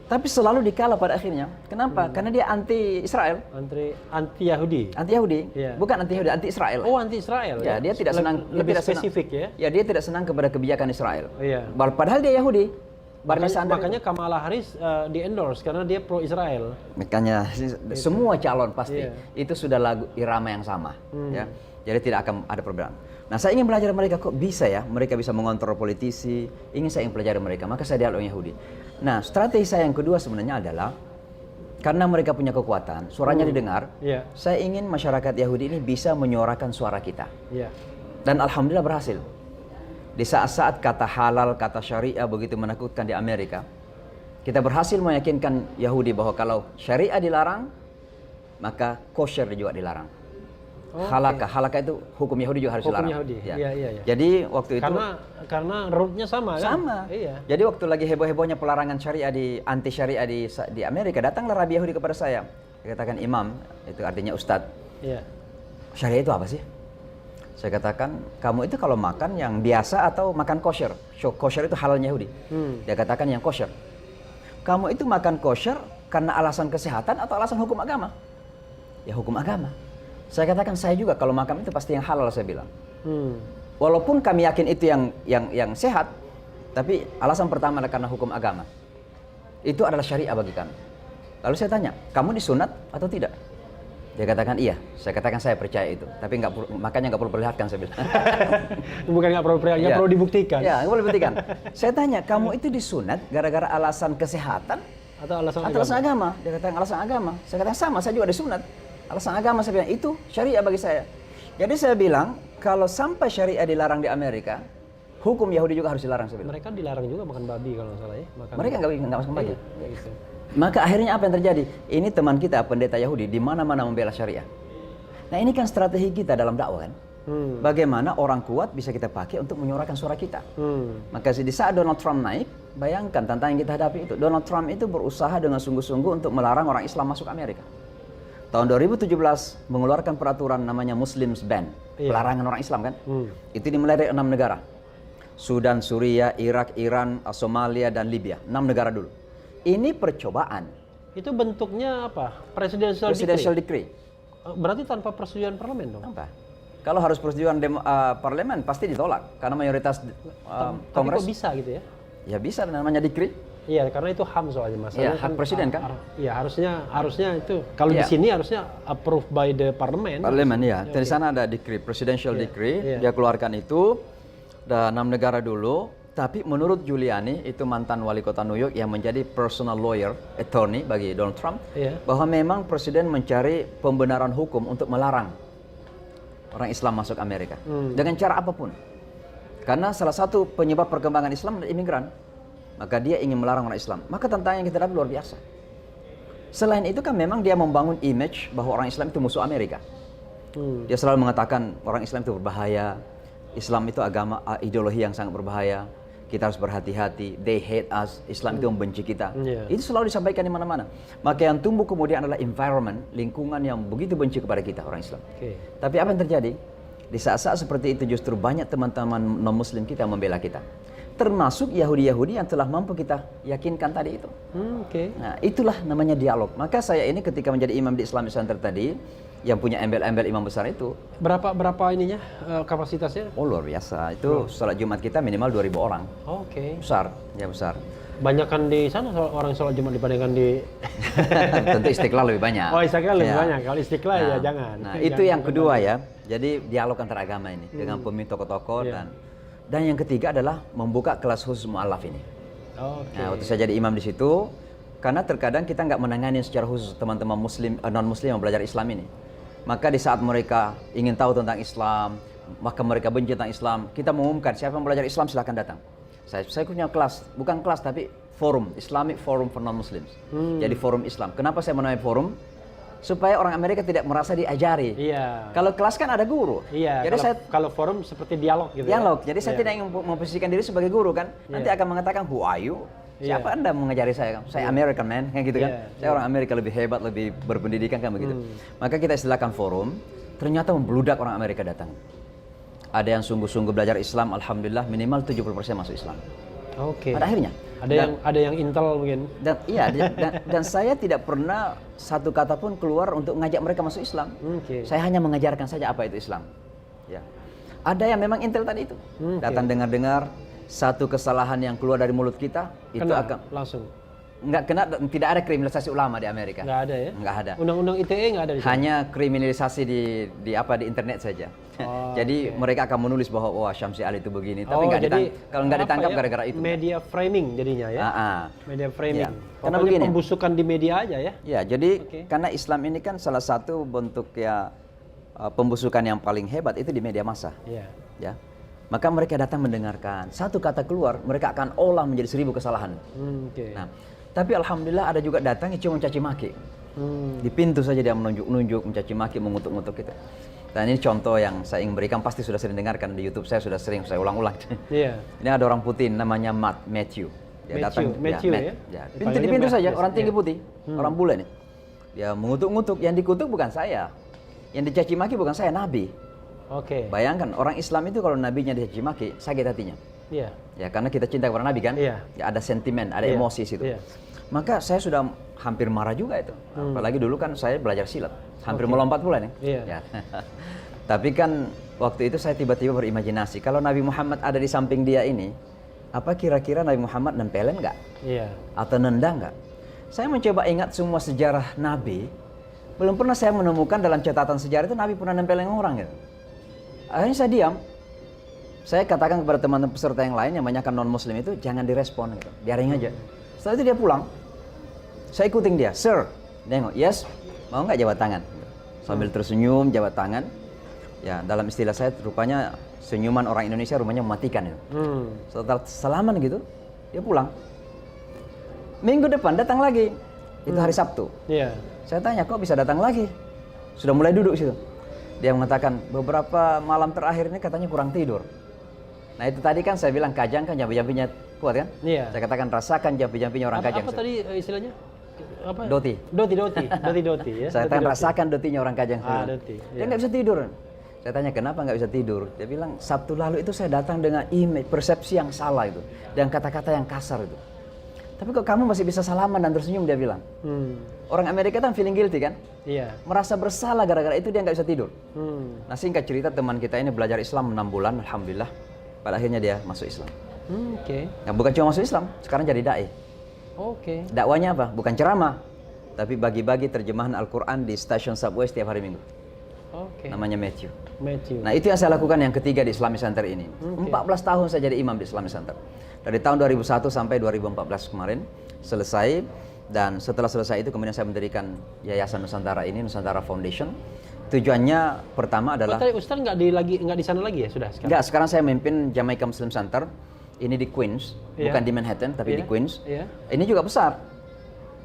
Tapi selalu dikalah pada akhirnya. Kenapa? Karena dia anti Israel. Anti Yahudi. Anti Yahudi. Bukan anti Yahudi, anti Israel. Oh, anti Israel. Ya, dia tidak senang. Lebih spesifik ya. Ya, dia tidak senang kepada kebijakan Israel. Padahal dia Yahudi. Makanya Kamala Harris di endorse karena dia pro Israel. Makanya semua calon pasti itu sudah lagu irama yang sama, ya. Jadi tidak akan ada perbedaan. Nah, saya ingin belajar mereka kok bisa ya, mereka bisa mengontrol politisi. Saya ingin pelajari mereka, maka saya dialog dengan Yahudi. Nah, strategi saya yang kedua sebenarnya adalah karena mereka punya kekuatan, suaranya didengar. Saya ingin masyarakat Yahudi ini bisa menyuarakan suara kita. Dan alhamdulillah berhasil. Di saat-saat kata halal, kata syariah begitu menakutkan di Amerika, kita berhasil meyakinkan Yahudi bahwa kalau syariah dilarang, maka kosher juga dilarang. Oh, Halakha itu hukum Yahudi juga harus Hukum dilarang. Yahudi. Ya. Iya. Jadi waktu itu Karena rootnya sama kan? sama. Iya. Jadi waktu lagi heboh-hebohnya pelarangan syariah anti syariah di Amerika, datanglah Rabi Yahudi kepada saya. Dia katakan, imam, itu artinya ustadz. Iya. Syariah itu apa sih? Saya katakan, kamu itu kalau makan yang biasa atau makan kosher? Kosher itu halal Yahudi. Dia katakan yang kosher. Kamu itu makan kosher karena alasan kesehatan atau alasan hukum agama? Ya hukum agama. Saya katakan, saya juga kalau makan itu pasti yang halal, saya bilang. Walaupun kami yakin itu yang sehat, tapi alasan pertama adalah karena hukum agama. Itu adalah syariah bagi kami. Lalu saya tanya, kamu disunat atau tidak? Dia katakan iya. Saya katakan saya percaya itu, tapi makanya nggak perlu perlihatkan, saya bilang. Bukan nggak perlu dibuktikan. Ya, nggak perlu dibuktikan. Saya tanya, kamu itu disunat gara-gara alasan kesehatan Atau alasan agama? Dia katakan alasan agama. Saya katakan sama, saya juga disunat. Alasan agama, saya bilang itu syariah bagi saya. Jadi saya bilang kalau sampai syariah dilarang di Amerika, hukum Yahudi juga harus dilarang, saya bilang. Mereka dilarang juga makan babi kalau nggak salah ya. Mereka nggak makan babi. Iya, gitu. Maka akhirnya apa yang terjadi? Ini teman kita pendeta Yahudi di mana-mana membela syariah. Nah ini kan strategi kita dalam dakwah kan. Bagaimana orang kuat bisa kita pakai untuk menyuarakan suara kita. Maka di saat Donald Trump naik, bayangkan tantangan yang kita hadapi itu. Donald Trump itu berusaha dengan sungguh-sungguh untuk melarang orang Islam masuk Amerika. Tahun 2017 mengeluarkan peraturan namanya Muslims Ban, pelarangan orang Islam kan. Itu dimulai dari 6 negara. Sudan, Suriah, Irak, Iran, Somalia, dan Libya. 6 negara dulu. Ini percobaan. Itu bentuknya apa? Presidential Decree. Berarti tanpa persetujuan parlemen dong? Apa? Kalau harus persetujuan parlemen pasti ditolak karena mayoritas Kongres. Tapi kok bisa gitu ya? Ya bisa, namanya decree. Iya, karena itu HAM soalnya masalahnya. Iya, hak presiden kan? Iya, harusnya itu. Kalau di sini harusnya approved by the parliament. Parlemen ya. Di sana ada decree, presidential decree. Dia keluarkan itu dan 6 negara dulu. Tapi menurut Giuliani, itu mantan wali kota New York yang menjadi personal lawyer, attorney bagi Donald Trump, bahwa memang presiden mencari pembenaran hukum untuk melarang orang Islam masuk Amerika dengan cara apapun. Karena salah satu penyebab perkembangan Islam adalah imigran. Maka dia ingin melarang orang Islam. Maka tantangan yang kita hadapi luar biasa. Selain itu kan memang dia membangun image bahwa orang Islam itu musuh Amerika. Dia selalu mengatakan orang Islam itu berbahaya. Islam itu agama, ideologi yang sangat berbahaya. Kita harus berhati-hati. They hate us. Islam itu membenci kita. Itu selalu disampaikan di mana-mana. Maka yang tumbuh kemudian adalah environment, lingkungan yang begitu benci kepada kita orang Islam. Tapi apa yang terjadi? Di saat-saat seperti itu justru banyak teman-teman non-Muslim kita yang membela kita. Termasuk Yahudi-Yahudi yang telah mampu kita yakinkan tadi itu. Nah, itulah namanya dialog. Maka saya ini ketika menjadi imam di Islamic Center tadi, yang punya embel-embel imam besar itu. Berapa ininya kapasitasnya? Oh luar biasa. Itu sholat Jumat kita minimal 2.000 orang. Besar, ya besar. Banyakan di sana orang sholat Jumat dibandingkan di Tentu Istiqlal lebih banyak. Oh, Istiqlal lebih banyak. Kalau Istiqlal ya jangan. Nah, itu yang kedua ya. Jadi dialog antar agama ini dengan pemimpin tokoh-tokoh dan yang ketiga adalah membuka kelas khusus mu'alaf ini. Nah, waktu saya jadi imam di situ, karena terkadang kita nggak menangani secara khusus teman-teman muslim, non-muslim yang belajar Islam ini. Maka di saat mereka ingin tahu tentang Islam, maka mereka benci tentang Islam, kita mengumumkan siapa yang belajar Islam silahkan datang. Saya punya kelas, bukan kelas tapi forum, Islamic Forum for Non-Muslims. Jadi forum Islam. Kenapa saya menamai forum? Supaya orang Amerika tidak merasa diajari. Kalau kelas kan ada guru. Jadi kalau forum seperti dialog gitu. Dialog. Jadi saya tidak ingin memposisikan diri sebagai guru kan. Nanti akan mengatakan who are you? Siapa Anda mengajari saya? Saya American man, kayak gitu kan. Saya orang Amerika lebih hebat, lebih berpendidikan kan begitu. Maka kita istilahkan forum. Ternyata membludak orang Amerika datang. Ada yang sungguh-sungguh belajar Islam, alhamdulillah minimal 70% masuk Islam. Pada akhirnya. Ada yang intel mungkin. Dan saya tidak pernah satu kata pun keluar untuk mengajak mereka masuk Islam. Saya hanya mengajarkan saja apa itu Islam. Ya. Ada yang memang intel tadi itu. Datang dengar-dengar satu kesalahan yang keluar dari mulut kita itu akan langsung. Nggak kena, tidak ada kriminalisasi ulama di Amerika. Nggak ada ya? Nggak ada. Undang-undang ITE nggak ada di sana? Hanya kriminalisasi di internet saja. Jadi mereka akan menulis bahwa wah Syamsi Ali itu begini, tapi kalau nggak ditangkap gara-gara itu. Media framing jadinya ya? Media framing. Karena begini. Pembusukan di media aja ya? Ya, jadi karena Islam ini kan salah satu bentuk ya pembusukan yang paling hebat itu di media massa. Ya. Maka mereka datang mendengarkan. Satu kata keluar, mereka akan olah menjadi 1000 kesalahan. Oke. Nah, tapi alhamdulillah ada juga datang yang cuma mencaci maki. Di pintu saja dia menunjuk-nunjuk, mencaci maki, mengutuk-ngutuk gitu. Dan ini contoh yang saya ingin berikan, pasti sudah sering dengarkan di YouTube saya, sudah sering saya ulang-ulang. Iya. Ini ada orang putih namanya Matthew. Dia datang, Matthew ya? Di pintu saja, orang tinggi Iya. putih, orang bule nih. Dia mengutuk-ngutuk, yang dikutuk bukan saya. Yang dicaci maki bukan saya, Nabi. Oke. Bayangkan, orang Islam itu kalau nabinya dicaci maki, sakit hatinya. Iya. Ya, karena kita cinta kepada Nabi kan? Iya. Ya, ada sentimen, ada Iya. emosi situ. Iya. Maka saya sudah hampir marah juga itu. Apalagi dulu kan saya belajar silat. Hampir melompat pula nih. Iya. Ya. Tapi kan waktu itu saya tiba-tiba berimajinasi, kalau Nabi Muhammad ada di samping dia ini, apa kira-kira Nabi Muhammad nempelin nggak? Iya. Atau nendang nggak? Saya mencoba ingat semua sejarah Nabi, belum pernah saya menemukan dalam catatan sejarah itu Nabi pernah nempelin orang gitu. Akhirnya saya diam. Saya katakan kepada teman-teman peserta yang lain yang banyak non-muslim itu, jangan direspon gitu, biarin aja. Setelah itu dia pulang, saya ikutin dia, sir, nengok, yes, mau nggak jabat tangan? Sambil tersenyum, jabat tangan. Ya, dalam istilah saya rupanya senyuman orang Indonesia rumahnya mematikan itu. Setelah salaman gitu, dia pulang. Minggu depan datang lagi, itu hari Sabtu. Iya. Saya tanya, kok bisa datang lagi? Sudah mulai duduk situ. Dia mengatakan, beberapa malam terakhir ini katanya kurang tidur. Nah itu tadi kan saya bilang kajang kan jampi-jampinya kuat kan? Iya. Saya katakan rasakan jampi-jampinya orang kajang. Apa tadi istilahnya? Apa? Doti. Doti ya. Saya katakan rasakan dotinya orang kajang. Doti. Dia nggak bisa tidur. Saya tanya kenapa nggak bisa tidur? Dia bilang Sabtu lalu itu saya datang dengan image, persepsi yang salah itu. Dan kata-kata yang kasar itu. Tapi kok kamu masih bisa salaman dan tersenyum, dia bilang. Orang Amerika kan feeling guilty kan? Iya. Merasa bersalah gara-gara itu dia nggak bisa tidur. Nah singkat cerita teman kita ini belajar Islam 6 bulan, alhamdulillah. Pada akhirnya dia masuk Islam. Oke. Nah, bukan cuma masuk Islam, sekarang jadi dai. Oke. Dakwanya apa? Bukan ceramah, tapi bagi-bagi terjemahan Al-Quran di stasiun subway setiap hari Minggu. Oke. Namanya Matthew. Matthew. Nah itu yang saya lakukan yang ketiga di Islamic Center ini. 14 tahun saya jadi imam di Islamic Center. Dari tahun 2001 sampai 2014 kemarin selesai. Dan setelah selesai itu kemudian saya mendirikan Yayasan Nusantara ini, Nusantara Foundation. Tujuannya pertama adalah... tadi Ustaz nggak di sana lagi ya sudah sekarang? Enggak, sekarang saya memimpin Jamaica Muslim Center. Ini di Queens, Iya. bukan di Manhattan tapi di Queens. Iya. Ini juga besar.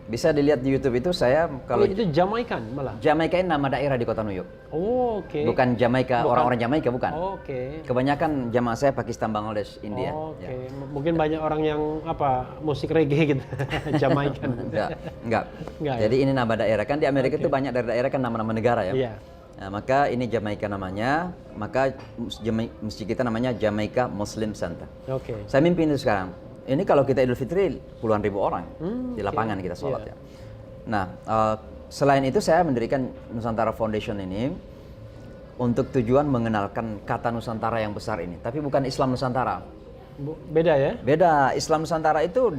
Bisa dilihat di YouTube itu saya kalau itu Jamaikan malah. Jamaica ini nama daerah di kota New York. Oh, oke. Bukan Jamaica, orang-orang Jamaica bukan. Oke. Kebanyakan jamaah saya Pakistan, Bangladesh, India. Oke. Ya. Mungkin banyak orang yang musik reggae gitu. Jamaikan. Enggak. Enggak, Jadi ini nama daerah kan di Amerika itu banyak daerah-daerah kan nama-nama negara ya. Iya. Nah, maka ini Jamaica namanya, maka masjid kita namanya Jamaica Muslim Center. Oke. Saya mimpin itu sekarang. Ini kalau kita Idul Fitri puluhan ribu orang di lapangan kita sholat ya. Nah, selain itu saya mendirikan Nusantara Foundation ini untuk tujuan mengenalkan kata Nusantara yang besar ini. Tapi bukan Islam Nusantara. Beda ya? Beda. Islam Nusantara itu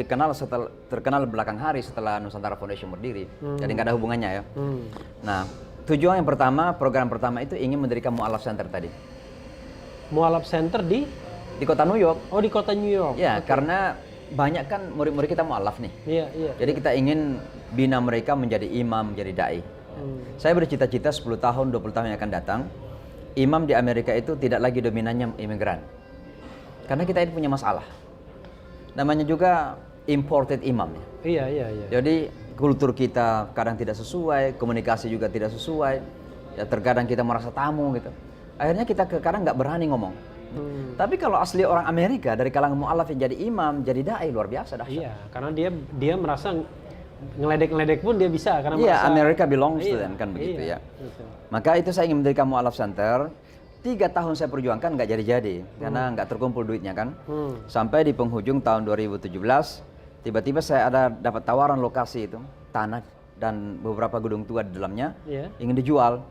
terkenal belakang hari setelah Nusantara Foundation berdiri. Jadi nggak ada hubungannya ya. Nah, tujuan yang pertama, program pertama itu ingin mendirikan Mu'alaf Center tadi. Mu'alaf Center di kota New York. Oh, di kota New York. Ya, karena banyak kan murid-murid kita mu'alaf nih. Iya, iya. Jadi kita ingin bina mereka menjadi imam, menjadi dai. Saya bercita-cita 10 tahun, 20 tahun yang akan datang, imam di Amerika itu tidak lagi dominannya imigran. Karena kita ini punya masalah. Namanya juga imported imam ya. Iya, iya, iya. Jadi kultur kita kadang tidak sesuai, komunikasi juga tidak sesuai. Ya terkadang kita merasa tamu gitu. Akhirnya kita kadang nggak berani ngomong. Tapi kalau asli orang Amerika dari kalangan mu'alaf yang jadi imam, jadi dai luar biasa dah. Iya, karena dia merasa ngeledek-ngeledek pun dia bisa karena Iya, merasa Amerika belongs to them kan begitu ya. Betul. Maka itu saya ingin mendirikan Mu'alaf Center. 3 tahun saya perjuangkan nggak jadi-jadi karena nggak terkumpul duitnya kan. Sampai di penghujung tahun 2017 tiba-tiba saya dapat tawaran lokasi itu, tanah dan beberapa gedung tua di dalamnya ingin dijual.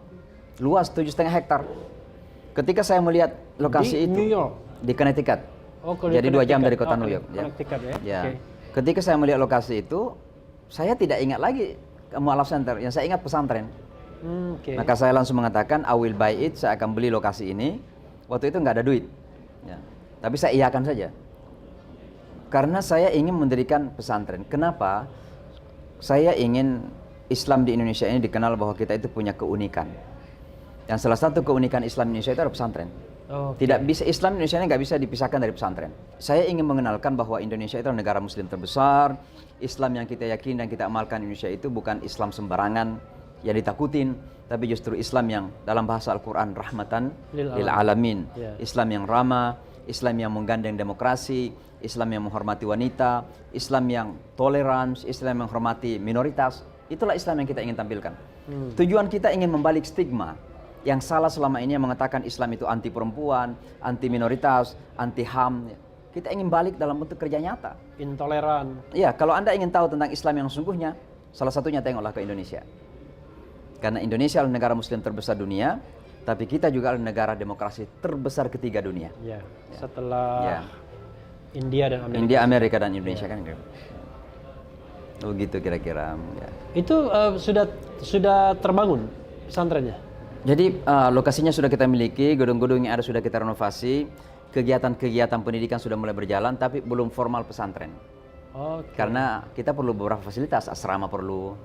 Luas 7,5 hektar. Ketika saya melihat lokasi itu New York, di Connecticut. Jadi 2 jam dari kota New York. Connecticut ya. Ya. Ketika saya melihat lokasi itu, saya tidak ingat lagi Mu'alaf Center. Yang saya ingat pesantren. Maka saya langsung mengatakan, I will buy it. Saya akan beli lokasi ini. Waktu itu nggak ada duit. Ya. Tapi saya iyakan saja. Karena saya ingin mendirikan pesantren. Kenapa? Saya ingin Islam di Indonesia ini dikenal bahwa kita itu punya keunikan. Dan salah satu keunikan Islam Indonesia itu adalah pesantren. Oke. Tidak bisa, Islam Indonesia ini nggak bisa dipisahkan dari pesantren. Saya ingin mengenalkan bahwa Indonesia itu adalah negara Muslim terbesar. Islam yang kita yakini dan kita amalkan Indonesia itu bukan Islam sembarangan yang ditakutin, tapi justru Islam yang dalam bahasa Al-Quran rahmatan lil alamin. Ya. Islam yang ramah, Islam yang menggandeng demokrasi, Islam yang menghormati wanita, Islam yang toleran, Islam yang menghormati minoritas. Itulah Islam yang kita ingin tampilkan. Tujuan kita ingin membalik stigma yang salah selama ini yang mengatakan Islam itu anti perempuan, anti minoritas, anti HAM. Kita ingin balik dalam bentuk kerja nyata. Intoleran. Ya, kalau Anda ingin tahu tentang Islam yang sesungguhnya, salah satunya tengoklah ke Indonesia. Karena Indonesia adalah negara Muslim terbesar dunia, tapi kita juga adalah negara demokrasi terbesar ketiga dunia. Ya. Setelah Ya. India dan Amerika. India, Amerika, dan Indonesia kan. Begitu kira-kira. Ya. Itu sudah terbangun pesantrennya. Jadi lokasinya sudah kita miliki, gedung-gedung yang ada sudah kita renovasi, kegiatan-kegiatan pendidikan sudah mulai berjalan, tapi belum formal pesantren. Oke. Karena kita perlu beberapa fasilitas, asrama perlu,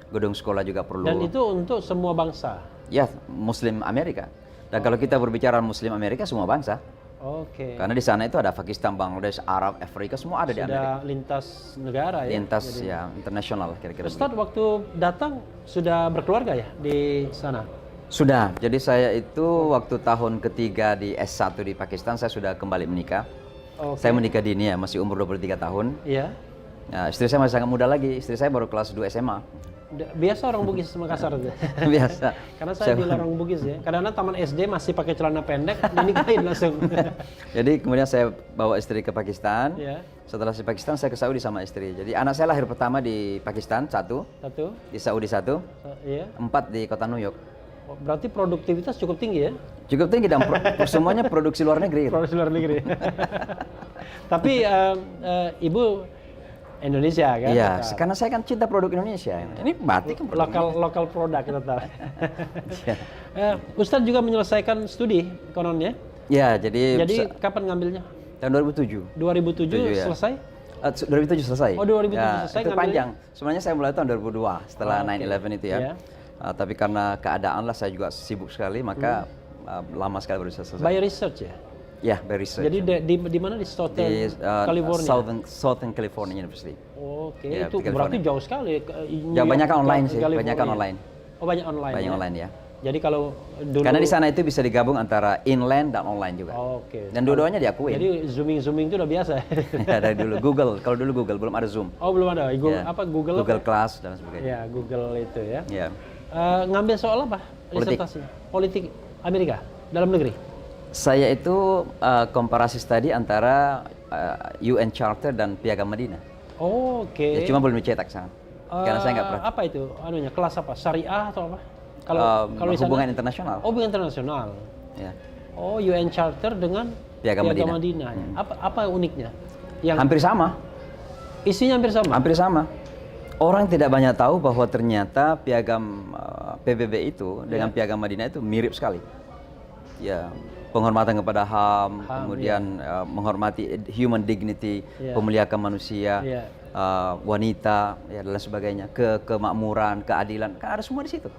gedung sekolah juga perlu. Dan itu untuk semua bangsa. Ya, Muslim Amerika. Dan kalau kita berbicara Muslim Amerika, semua bangsa. Oke. Karena di sana itu ada Pakistan, Bangladesh, Arab, Afrika, semua ada di Amerika. Sudah lintas negara ya. Lintas ya internasional kira-kira. Ustadz waktu datang sudah berkeluarga ya di sana? Sudah. Jadi saya itu waktu tahun ketiga di S1 di Pakistan, saya sudah kembali menikah. Oke. Saya menikah dini ya, masih umur 23 tahun. Iya. Nah, istri saya masih sangat muda lagi. Istri saya baru kelas 2 SMA. Biasa orang Bugis Makassar itu. Biasa. Karena saya di lorong Bugis ya. Kadang-kadang taman SD masih pakai celana pendek, dinikahin langsung. Jadi kemudian saya bawa istri ke Pakistan. Ya. Setelah di Pakistan saya ke Saudi sama istri. Jadi anak saya lahir pertama di Pakistan, 1, Satu. di Saudi 1, Iya. 4 di kota New York. Oh, berarti produktivitas cukup tinggi ya? Cukup tinggi dan semuanya produksi luar negeri. Produksi luar negeri. Tapi Ibu Indonesia kan? Iya, karena saya kan cinta produk Indonesia. Ini batik kan produk Lokal produk kita tahu. Iya. Ustadz juga menyelesaikan studi kononnya. Ya, jadi Kapan ngambilnya? tahun 2007. 2007 ya. selesai? 2007 selesai. Oh, 2007 Ya, selesai itu ngambilnya? panjang. Sebenarnya saya mulai tahun 2002 setelah 9/11 itu ya. Iya. Tapi karena keadaan lah saya juga sibuk sekali, maka lama sekali baru selesai. By research ya? Ya, by research. Jadi di mana? Di Stockton, di California? Southern California University. Oke, Ya, itu di berarti California. jauh sekali. Ya, banyak kan online sih, banyak kan online. Oh, banyak online. Banyak ya? online ya. Jadi kalau dulu. Karena di sana itu bisa digabung antara inland dan online juga. Oke. Dan dua-duanya diakui. Jadi zooming itu udah biasa. Ya, dari dulu Google. Kalau dulu Google belum ada Zoom. Oh, belum ada. Ya. Google Google apa? Class dan sebagainya. Ya, Google itu ya. Ya. Ngambil soal apa? Politik. Disertasinya? Politik Amerika, dalam negeri. Saya itu komparasi studi antara UN Charter dan Piagam Madinah. Oke. Ya, cuma belum dicetak sana. Karena saya nggak pernah. Apa itu? Anunya kelas apa? Syariah atau apa? Kalau di sana? Hubungan internasional. Oh, hubungan internasional. Ya. Oh, UN Charter dengan Piagam Madinah. Madinah. Apa uniknya? Yang Hampir sama. isinya hampir sama. Hampir sama. Orang tidak banyak tahu bahwa ternyata piagam PBB itu dengan piagam Madinah itu mirip sekali. Ya, penghormatan kepada HAM, kemudian menghormati human dignity, pemuliakan manusia, wanita, ya dan lain sebagainya, kemakmuran, keadilan, kan ada semua di situ.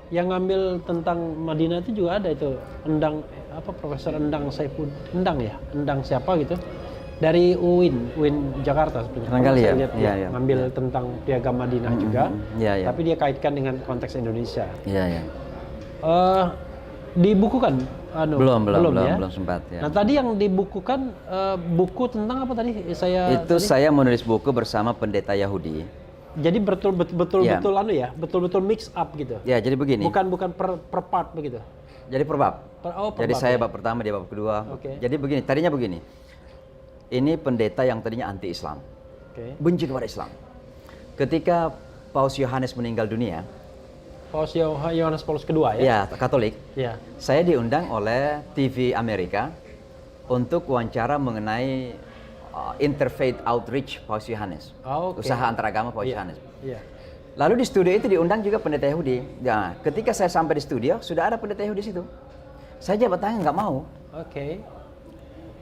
Yang ngambil tentang Madinah itu juga ada itu Endang Profesor Endang Saifud Endang siapa gitu dari UIN Jakarta sebenarnya. Barangkali ya. Saya lihat dia ngambil tentang piagam Madinah juga, tapi dia kaitkan dengan konteks Indonesia. Iya. Dibukukan? Belum sempat. Ya. Nah tadi yang dibukukan buku tentang apa tadi? Saya menulis buku bersama pendeta Yahudi. Jadi betul-betul mix up gitu. Ya, jadi begini. Bukan per part begitu. Jadi per bab. Jadi saya bab pertama, dia bab kedua. Jadi begini, tadinya begini. Ini pendeta yang tadinya anti-Islam. Benci kepada Islam. Ketika Paus Yohanes meninggal dunia, Paus Yohanes Paulus kedua ya? Ya, Katolik. Ya. Saya diundang oleh TV Amerika untuk wawancara mengenai interfaith outreach Paus Yohanes. Usaha antaragama Paus Yohanes. Iya. Lalu di studio itu diundang juga pendeta Yahudi. Nah, ketika saya sampai di studio, sudah ada pendeta Yahudi di situ. Saya jabat tangan nggak mau.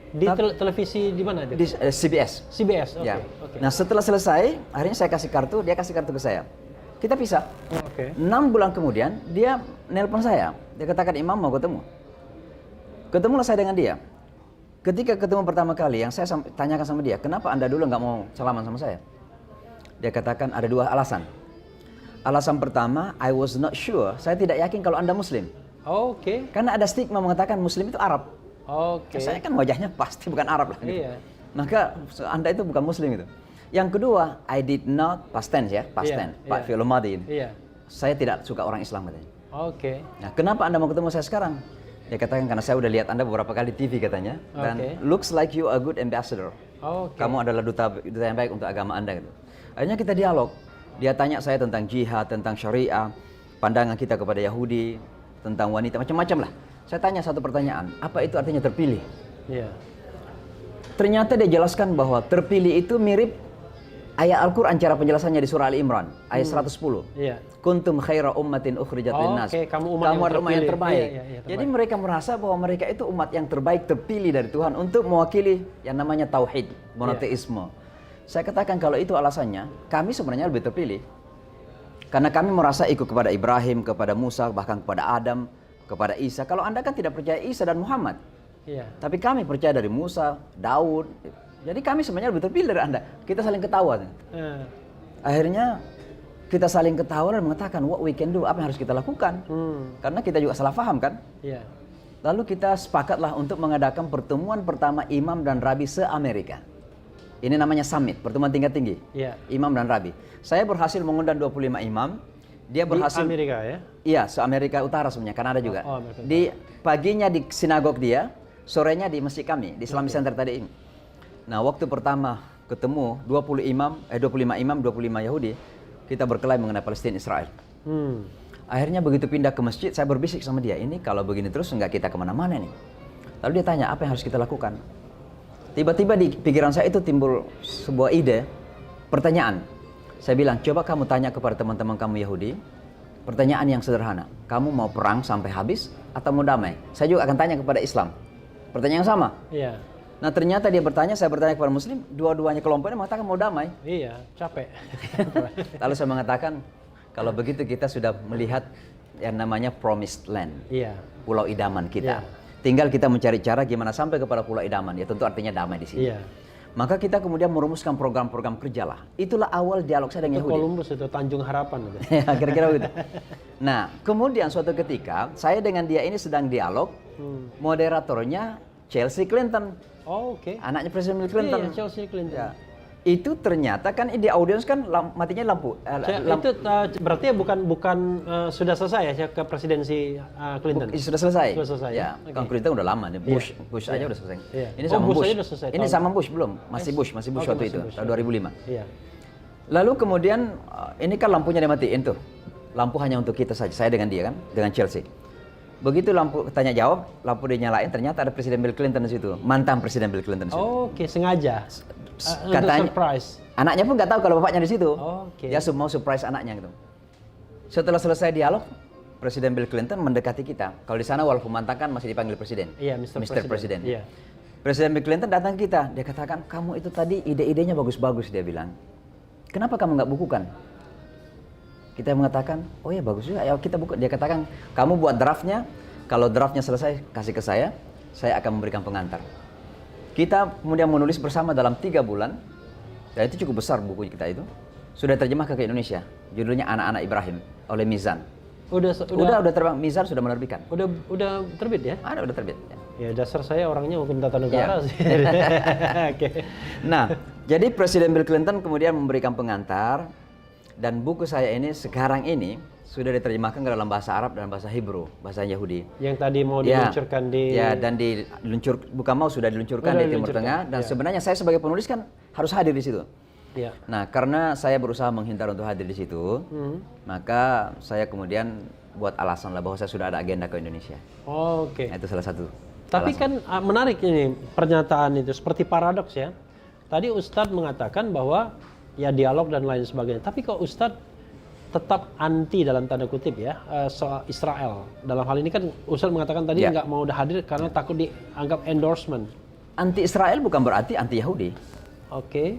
Di televisi di mana itu? Di CBS. CBS, Ya. Nah, setelah selesai, akhirnya saya kasih kartu, dia kasih kartu ke saya. Kita pisah. 6 bulan kemudian, dia nelpon saya. Dia katakan, Imam mau ketemu. Ketemulah saya dengan dia. Ketika ketemu pertama kali, yang saya tanyakan sama dia, kenapa Anda dulu nggak mau salaman sama saya? Dia katakan ada 2 alasan. Alasan pertama, I was not sure, saya tidak yakin kalau Anda Muslim. Oke. Karena ada stigma mengatakan Muslim itu Arab. Oke. Saya kan wajahnya pasti bukan Arab lah. Gitu. Iya. Maka Anda itu bukan Muslim itu. Yang kedua, I did not, past tense ya, past tense, Pak Fi'il Madhi ini. Iya. Saya tidak suka orang Islam katanya. Oke. Nah, kenapa Anda mau ketemu saya sekarang? Dia katakan karena saya udah lihat Anda beberapa kali di TV katanya, dan looks like you a good ambassador. Kamu adalah duta yang baik untuk agama Anda gitu. Akhirnya kita dialog. Dia tanya saya tentang jihad, tentang syariah, pandangan kita kepada Yahudi, tentang wanita, macam-macam lah. Saya tanya satu pertanyaan, apa itu artinya terpilih? Iya. Ternyata dia jelaskan bahwa terpilih itu mirip ayat Al-Quran, cara penjelasannya di surah Ali Imran, ayat 110. Iya. Kuntum khaira ummatin ukhrijat linnas. Kamu adalah umat yang terbaik. Iya, Jadi mereka merasa bahwa mereka itu umat yang terbaik, terpilih dari Tuhan untuk mewakili yang namanya tauhid, monoteisme. Saya katakan kalau itu alasannya, kami sebenarnya lebih terpilih. Karena kami merasa ikut kepada Ibrahim, kepada Musa, bahkan kepada Adam, kepada Isa. Kalau Anda kan tidak percaya Isa dan Muhammad. Iya. Tapi kami percaya dari Musa, Daud. Jadi kami sebenarnya lebih terpilih dari Anda. Kita saling ketawa. Akhirnya kita saling ketawa dan mengatakan what we can do, apa yang harus kita lakukan. Karena kita juga salah paham kan. Iya. Lalu kita sepakatlah untuk mengadakan pertemuan pertama imam dan rabi se-Amerika. Ini namanya summit, pertemuan tingkat tinggi. Iya. Imam dan rabi. Saya berhasil mengundang 25 imam. Dia berhasil di Amerika ya? Iya, se-Amerika Utara sebenarnya, Kanada juga. Amerika Utara. Di paginya di sinagog dia, sorenya di masjid kami, di Islamic Center tadi ini. Nah, waktu pertama ketemu 25 imam, 25 Yahudi, kita berkelahi mengenai Palestina Israel. Akhirnya begitu pindah ke masjid, saya berbisik sama dia, ini kalau begini terus nggak kita kemana-mana nih. Lalu dia tanya, apa yang harus kita lakukan? Tiba-tiba di pikiran saya itu timbul sebuah ide, pertanyaan. Saya bilang, coba kamu tanya kepada teman-teman kamu Yahudi, pertanyaan yang sederhana. Kamu mau perang sampai habis atau mau damai? Saya juga akan tanya kepada Islam. Pertanyaan yang sama. Iya. Nah ternyata dia bertanya, saya bertanya kepada Muslim, dua-duanya kelompoknya mengatakan mau damai. Iya, capek. Lalu saya mengatakan, kalau begitu kita sudah melihat yang namanya promised land. Iya. Pulau idaman kita. Iya. Tinggal kita mencari cara gimana sampai kepada pulau idaman. Ya tentu artinya damai di sini. Iya. Maka kita kemudian merumuskan program-program kerja lah. Itulah awal dialog saya dengan Itu Yahudi. Columbus itu Tanjung Harapan itu. Ya, kira-kira begitu. Nah, kemudian suatu ketika saya dengan dia ini sedang dialog. Moderatornya Chelsea Clinton. Oke. Anaknya Presiden Bill Clinton. Iya, Chelsea Clinton. Ya. Itu ternyata kan di audiens kan matinya lampu. Itu berarti bukan sudah selesai ya ke presidensi Clinton? Sudah selesai. Sudah selesai. Ya, Okay. kan Clinton udah lama nih. Bush aja udah selesai. Iya. Ini sama Bush Bush. aja udah selesai, Ini tahun- sama Bush belum? Masih Bush Oke, waktu masih itu, Bush, tahun ya. 2005. Iya. Lalu kemudian ini kan lampunya dimatiin tuh. Lampu hanya untuk kita saja. Saya dengan dia kan, dengan Chelsea. Begitu lampu tanya jawab, lampu dinyalain, ternyata ada Presiden Bill Clinton di situ, mantan Presiden Bill Clinton di situ. Oke, sengaja. Katanya- Untuk surprise. Anaknya pun nggak tahu kalau bapaknya di situ. Oke. Dia mau surprise anaknya gitu. Setelah selesai dialog, Presiden Bill Clinton mendekati kita. Kalau di sana walaupun mantan kan masih dipanggil presiden. Iya, Mr. President. Iya. Presiden Bill Clinton datang ke kita. Dia katakan, kamu itu tadi ide-idenya bagus-bagus, dia bilang. Kenapa kamu nggak bukukan? Kita mengatakan, oh ya bagus juga, ya kita buku. Dia katakan, kamu buat draftnya, kalau draftnya selesai kasih ke saya akan memberikan pengantar. Kita kemudian menulis bersama dalam 3 bulan, dan itu cukup besar buku kita itu. Sudah terjemah ke Indonesia, judulnya Anak-anak Ibrahim oleh Mizan. Udah terbang, Mizan sudah menerbitkan. Udah terbit ya? Ada, udah terbit. Ya dasar saya orangnya hukum tata negara sih. Oke. Nah, jadi Presiden Bill Clinton kemudian memberikan pengantar. Dan buku saya ini sekarang ini sudah diterjemahkan ke dalam bahasa Arab dan bahasa Hebrew, bahasa Yahudi. Yang tadi mau diluncurkan di... Ya, dan bukan mau sudah diluncurkan di Timur Tengah. Dan sebenarnya saya sebagai penulis kan harus hadir di situ. Ya. Nah, karena saya berusaha menghindar untuk hadir di situ, maka saya kemudian buat alasan lah bahwa saya sudah ada agenda ke Indonesia. Oke. Nah, itu salah satu. Tapi kan menarik ini pernyataan itu, seperti paradoks ya. Tadi Ustadz mengatakan bahwa ya dialog dan lain sebagainya. Tapi kok Ustadz tetap anti dalam tanda kutip ya soal Israel. Dalam hal ini kan Ustadz mengatakan tadi nggak mau hadir karena takut dianggap endorsement. Anti Israel bukan berarti anti Yahudi. Oke.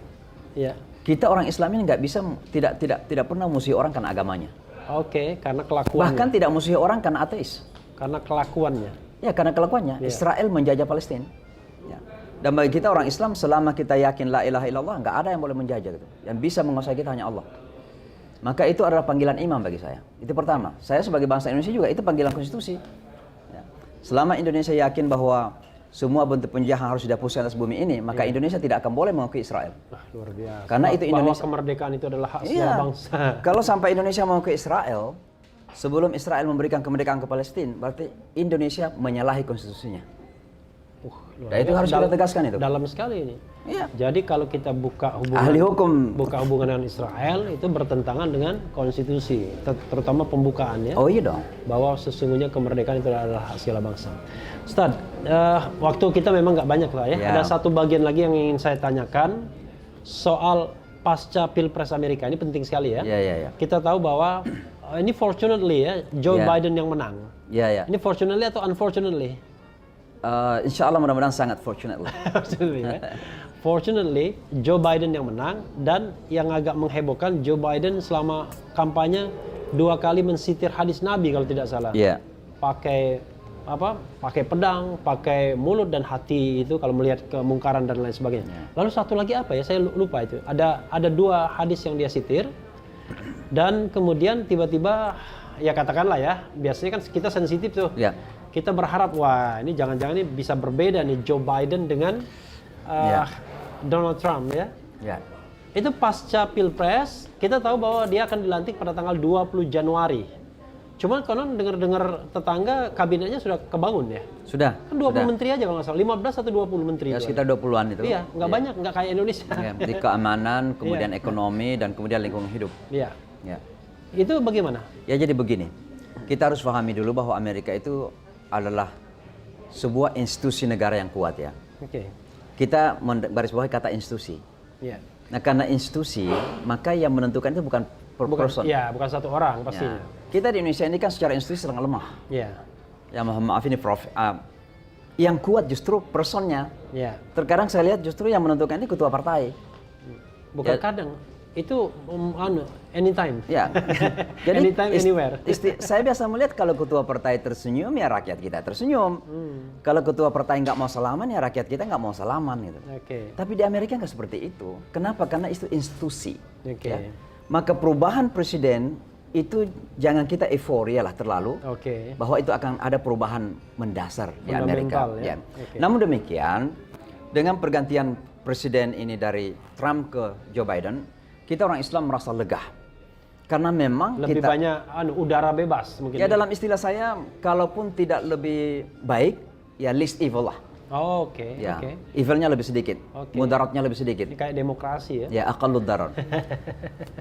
Ya. Kita orang Islam ini nggak bisa tidak pernah musuhi orang karena agamanya. Oke, karena kelakuannya. Bahkan tidak musuhi orang karena ateis. Karena kelakuannya. Ya, karena kelakuannya Israel menjajah Palestina. Ya. Dan bagi kita orang Islam, selama kita yakin la ilaha illallah, nggak ada yang boleh menjajah gitu. Yang bisa menguasai kita hanya Allah. Maka itu adalah panggilan imam bagi saya. Itu pertama. Saya sebagai bangsa Indonesia juga itu panggilan konstitusi. Ya. Selama Indonesia yakin bahwa semua bentuk penjajahan harus dihapuskan atas bumi ini, maka Indonesia tidak akan boleh mengakui Israel. Luar biasa. Karena itu Indonesia. Bahwa kemerdekaan itu adalah hak segala bangsa. Kalau sampai Indonesia mengakui Israel, sebelum Israel memberikan kemerdekaan ke Palestina, berarti Indonesia menyalahi konstitusinya. Dan itu harus kita tegaskan itu. Dalam sekali ini. Iya. Jadi kalau kita buka hubungan Ahli hukum. dengan Israel itu bertentangan dengan konstitusi, terutama pembukaannya. Oh iya dong. Bahwa sesungguhnya kemerdekaan itu adalah hak segala bangsa. Ustaz, waktu kita memang nggak banyak lah ya. Ada satu bagian lagi yang ingin saya tanyakan soal pasca Pilpres Amerika. Ini penting sekali ya. Iya. Kita tahu bahwa ini fortunately ya Joe Biden yang menang. Iya. Ini fortunately atau unfortunately? Insya Allah mudah-mudahan sangat fortunately. Fortunately, Joe Biden yang menang, dan yang agak menghebohkan, Joe Biden selama kampanye 2 kali mensitir hadis Nabi kalau tidak salah. Iya. Pakai pedang, pakai mulut dan hati itu kalau melihat kemungkaran dan lain sebagainya. Lalu satu lagi apa ya? Saya lupa itu. Ada 2 hadis yang dia sitir, dan kemudian tiba-tiba ya katakanlah ya, biasanya kan kita sensitif tuh. Iya. Kita berharap, wah ini jangan-jangan ini bisa berbeda nih Joe Biden dengan Donald Trump ya. Ya. Itu pasca Pilpres, kita tahu bahwa dia akan dilantik pada tanggal 20 Januari. Cuma konon dengar-dengar tetangga kabinetnya sudah kebangun ya. Sudah. Kan 20 menteri aja kalau nggak salah, 15 atau 20 menteri. Ya, sekitar 20-an itu. Iya, nggak banyak, nggak kayak Indonesia. Ya, di keamanan, kemudian ekonomi, dan kemudian lingkungan hidup. Iya. Ya. Itu bagaimana? Ya jadi begini, kita harus pahami dulu bahwa Amerika itu adalah sebuah institusi negara yang kuat ya. Oke. Kita garis bawahi kata institusi. Iya. Nah karena institusi, maka yang menentukan itu bukan person. Iya, bukan satu orang pastinya. Ya. Kita di Indonesia ini kan secara institusi sangat lemah. Iya. Ya mohon maaf ini Prof. Yang kuat justru personnya. Iya. Terkadang saya lihat justru yang menentukan ini ketua partai. Bukan Ya. kadang. Itu anytime. Ya. Jadi anytime, anywhere. Saya biasa melihat kalau ketua partai tersenyum ya rakyat kita tersenyum. Kalau ketua partai nggak mau salaman ya rakyat kita nggak mau salaman gitu. Oke. Tapi di Amerika nggak seperti itu. Kenapa? Karena itu institusi. Oke. Ya. Maka perubahan presiden itu jangan kita euforia lah terlalu. Oke. Bahwa itu akan ada perubahan mendasar di Amerika. Ya. Ya. Oke. Namun demikian dengan pergantian presiden ini dari Trump ke Joe Biden, kita orang Islam merasa lega. Karena memang lebih kita banyak udara bebas mungkin. ya dalam istilah saya, kalaupun tidak lebih baik, ya least evil lah. Oh, oke. Ya, Oke. evilnya lebih sedikit, Oke. mudaratnya lebih sedikit. Ini kayak demokrasi ya. Ya, aqallud darar.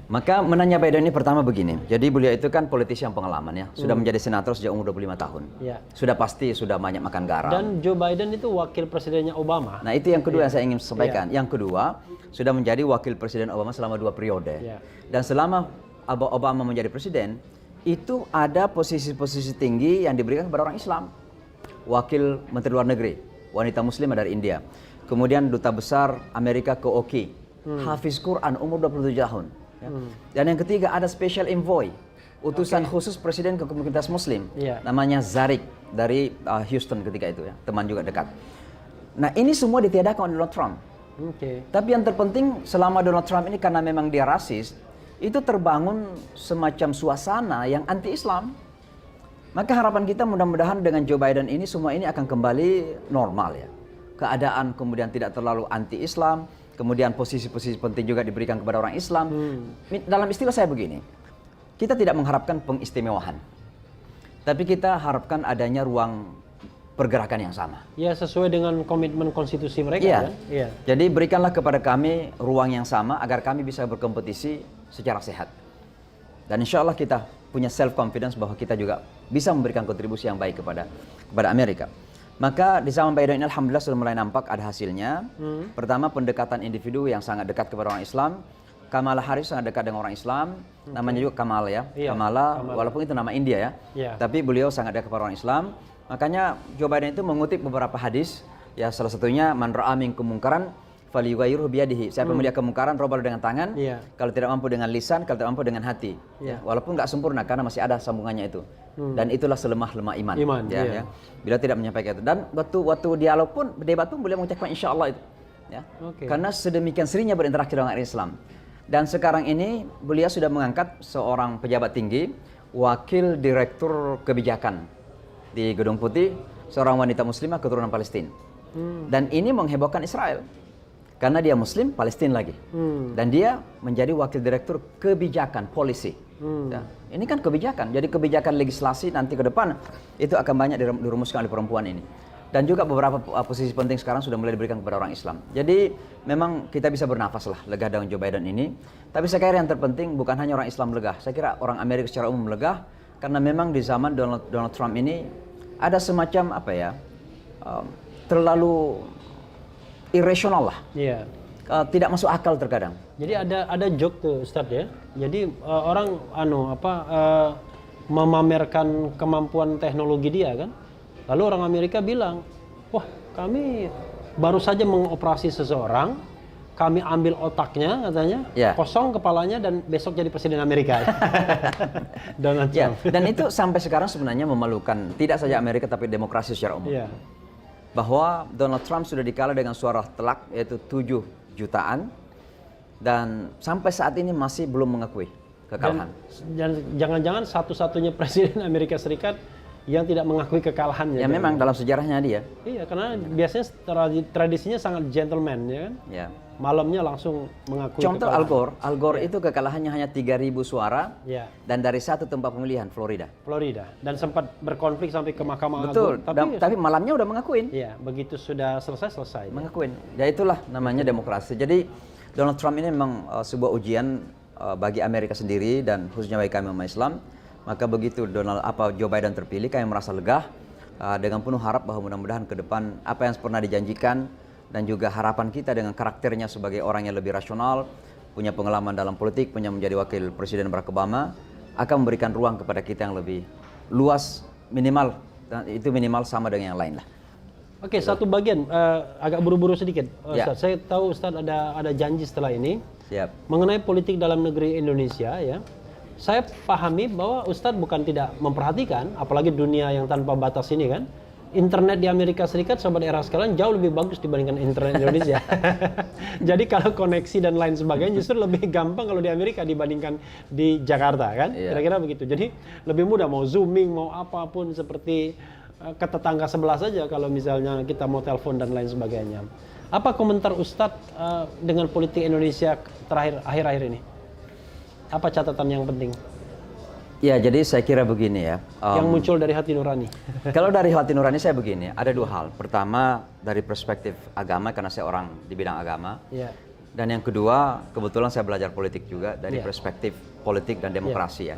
Maka menanya Biden ini pertama begini. Jadi beliau itu kan politisi yang pengalaman ya. Sudah menjadi senator sejak umur 25 tahun. Ya. Sudah pasti sudah banyak makan garam. Dan Joe Biden itu wakil presidennya Obama. Nah, itu yang kedua yang saya ingin sampaikan. Yang kedua, sudah menjadi wakil presiden Obama selama 2 periode. Ya. Dan selama Obama menjadi presiden, itu ada posisi-posisi tinggi yang diberikan kepada orang Islam. Wakil Menteri Luar Negeri, wanita muslimah dari India. Kemudian duta besar Amerika ke Oki, hafiz Quran umur 27 tahun. Ya. Dan yang ketiga ada special envoy, utusan khusus presiden ke komunitas muslim. Yeah. Namanya Zarik dari Houston ketika itu ya, teman juga dekat. Nah, ini semua ditiadakan oleh Donald Trump. Oke. Tapi yang terpenting selama Donald Trump ini karena memang dia rasis, itu terbangun semacam suasana yang anti-Islam. Maka harapan kita mudah-mudahan dengan Joe Biden ini semua ini akan kembali normal ya. Keadaan kemudian tidak terlalu anti-Islam, kemudian posisi-posisi penting juga diberikan kepada orang Islam. Dalam istilah saya begini, kita tidak mengharapkan pengistimewaan, tapi kita harapkan adanya ruang pergerakan yang sama. Ya, sesuai dengan komitmen konstitusi mereka Iya. kan? Iya. Jadi berikanlah kepada kami ruang yang sama agar kami bisa berkompetisi secara sehat. Dan insya Allah kita punya self confidence bahwa kita juga bisa memberikan kontribusi yang baik kepada Amerika. Maka di zaman Biden ini alhamdulillah sudah mulai nampak ada hasilnya. Pertama, pendekatan individu yang sangat dekat kepada orang Islam. Kamala Harris sangat dekat dengan orang Islam. Namanya juga Kamala ya. Iya, Kamala, Kamala. walaupun itu nama India ya. Iya. Tapi beliau sangat dekat kepada orang Islam. Makanya Joe Biden itu mengutip beberapa hadis. Ya salah satunya man ra'a minkum munkaran falyughayyirhu biyadihi. Siapa yang melihat kemungkaran, rubah dengan tangan. Iya. Kalau tidak mampu dengan lisan, kalau tidak mampu dengan hati. Ya. Walaupun nggak sempurna karena masih ada sambungannya itu. Dan itulah selemah-lemah iman. Ya. Bila tidak menyampaikan itu. Dan waktu dialog pun, debat pun boleh mengucapkan insya Allah itu. Ya. Karena sedemikian seringnya berinteraksi dengan Islam. Dan sekarang ini beliau sudah mengangkat seorang pejabat tinggi, wakil direktur kebijakan di Gedung Putih, seorang wanita muslimah keturunan Palestina. Dan ini menghebohkan Israel. Karena dia muslim, Palestina lagi. Dan dia menjadi wakil direktur kebijakan, policy. Ya. Ini kan kebijakan, jadi kebijakan legislasi nanti ke depan itu akan banyak dirumuskan oleh perempuan ini. Dan juga beberapa posisi penting sekarang sudah mulai diberikan kepada orang Islam. Jadi memang kita bisa bernafas lah lega dengan Joe Biden ini. Tapi saya kira yang terpenting bukan hanya orang Islam lega. Saya kira orang Amerika secara umum lega. Karena memang di zaman Donald Trump ini ada semacam terlalu irasional lah. Iya. Tidak masuk akal terkadang. Jadi ada joke tuh Ustadz ya. Jadi orang memamerkan kemampuan teknologi dia kan. Lalu orang Amerika bilang, wah kami baru saja mengoperasi seseorang, kami ambil otaknya katanya, kosong kepalanya dan besok jadi presiden Amerika. Donald Trump. Dan itu sampai sekarang sebenarnya memalukan, tidak saja Amerika tapi demokrasi secara umum. Bahwa Donald Trump sudah dikalah dengan suara telak yaitu 7 jutaan dan sampai saat ini masih belum mengakui kekalahan. Dan jangan-jangan satu-satunya presiden Amerika Serikat yang tidak mengakui kekalahannya. Ya memang dalam sejarahnya dia. Iya, karena biasanya tradisinya sangat gentleman ya kan. Ya. Malamnya langsung mengakui Contoh kekalahan. Al Gore itu kekalahannya hanya 3.000 suara. Ya. Dan dari satu tempat pemilihan Florida. Dan sempat berkonflik sampai ke Mahkamah Agung. Betul. Tapi malamnya udah mengakuin. Iya, begitu sudah selesai. Mengakuin. Ya itulah namanya demokrasi. Jadi Donald Trump ini memang sebuah ujian bagi Amerika sendiri dan khususnya bagi kami umat Islam. Maka begitu Joe Biden terpilih, kami merasa lega dengan penuh harap bahwa mudah-mudahan ke depan apa yang pernah dijanjikan dan juga harapan kita dengan karakternya sebagai orang yang lebih rasional, punya pengalaman dalam politik, punya menjadi wakil presiden Barack Obama, akan memberikan ruang kepada kita yang lebih luas minimal, dan itu minimal sama dengan yang lain lah. Oke, satu bagian agak buru-buru sedikit, Ustaz. Saya tahu Ustaz ada janji setelah ini mengenai politik dalam negeri Indonesia ya. Saya pahami bahwa Ustadz bukan tidak memperhatikan, apalagi dunia yang tanpa batas ini kan. Internet di Amerika Serikat, sobat era sekalian, jauh lebih bagus dibandingkan internet Indonesia. Jadi kalau koneksi dan lain sebagainya justru lebih gampang kalau di Amerika dibandingkan di Jakarta kan. Kira-kira begitu. Jadi lebih mudah mau zooming, mau apapun seperti ke tetangga sebelah saja kalau misalnya kita mau telepon dan lain sebagainya. Apa komentar Ustadz dengan politik Indonesia terakhir akhir-akhir ini? Apa catatan yang penting? Ya, jadi saya kira begini ya. Yang muncul dari hati nurani. Kalau dari hati nurani saya begini, ada 2 hal. Pertama dari perspektif agama karena saya orang di bidang agama. Dan yang kedua, kebetulan saya belajar politik juga dari perspektif politik dan demokrasi ya.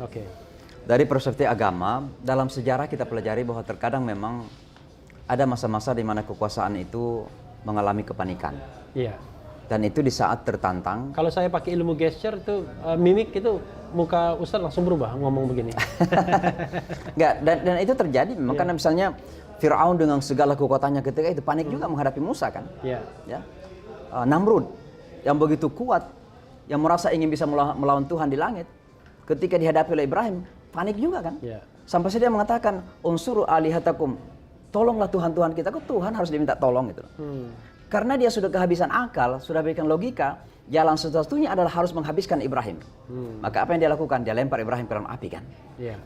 Dari perspektif agama, dalam sejarah kita pelajari bahwa terkadang memang ada masa-masa di mana kekuasaan itu mengalami kepanikan. Dan itu di saat tertantang. Kalau saya pakai ilmu gesture itu mimik itu muka Ustadz langsung berubah ngomong begini. Enggak, dan itu terjadi memang karena misalnya Fir'aun dengan segala kekuatannya ketika itu panik juga menghadapi Musa kan. Namrud yang begitu kuat, yang merasa ingin bisa melawan Tuhan di langit, ketika dihadapi oleh Ibrahim panik juga kan. Sampai dia mengatakan unsuru alihatakum, tolonglah Tuhan kita. Kok Tuhan harus diminta tolong gitu. Karena dia sudah kehabisan akal, sudah berikan logika, jalan satu-satunya adalah harus menghabiskan Ibrahim. Maka apa yang dia lakukan? Dia lempar Ibrahim ke dalam api kan.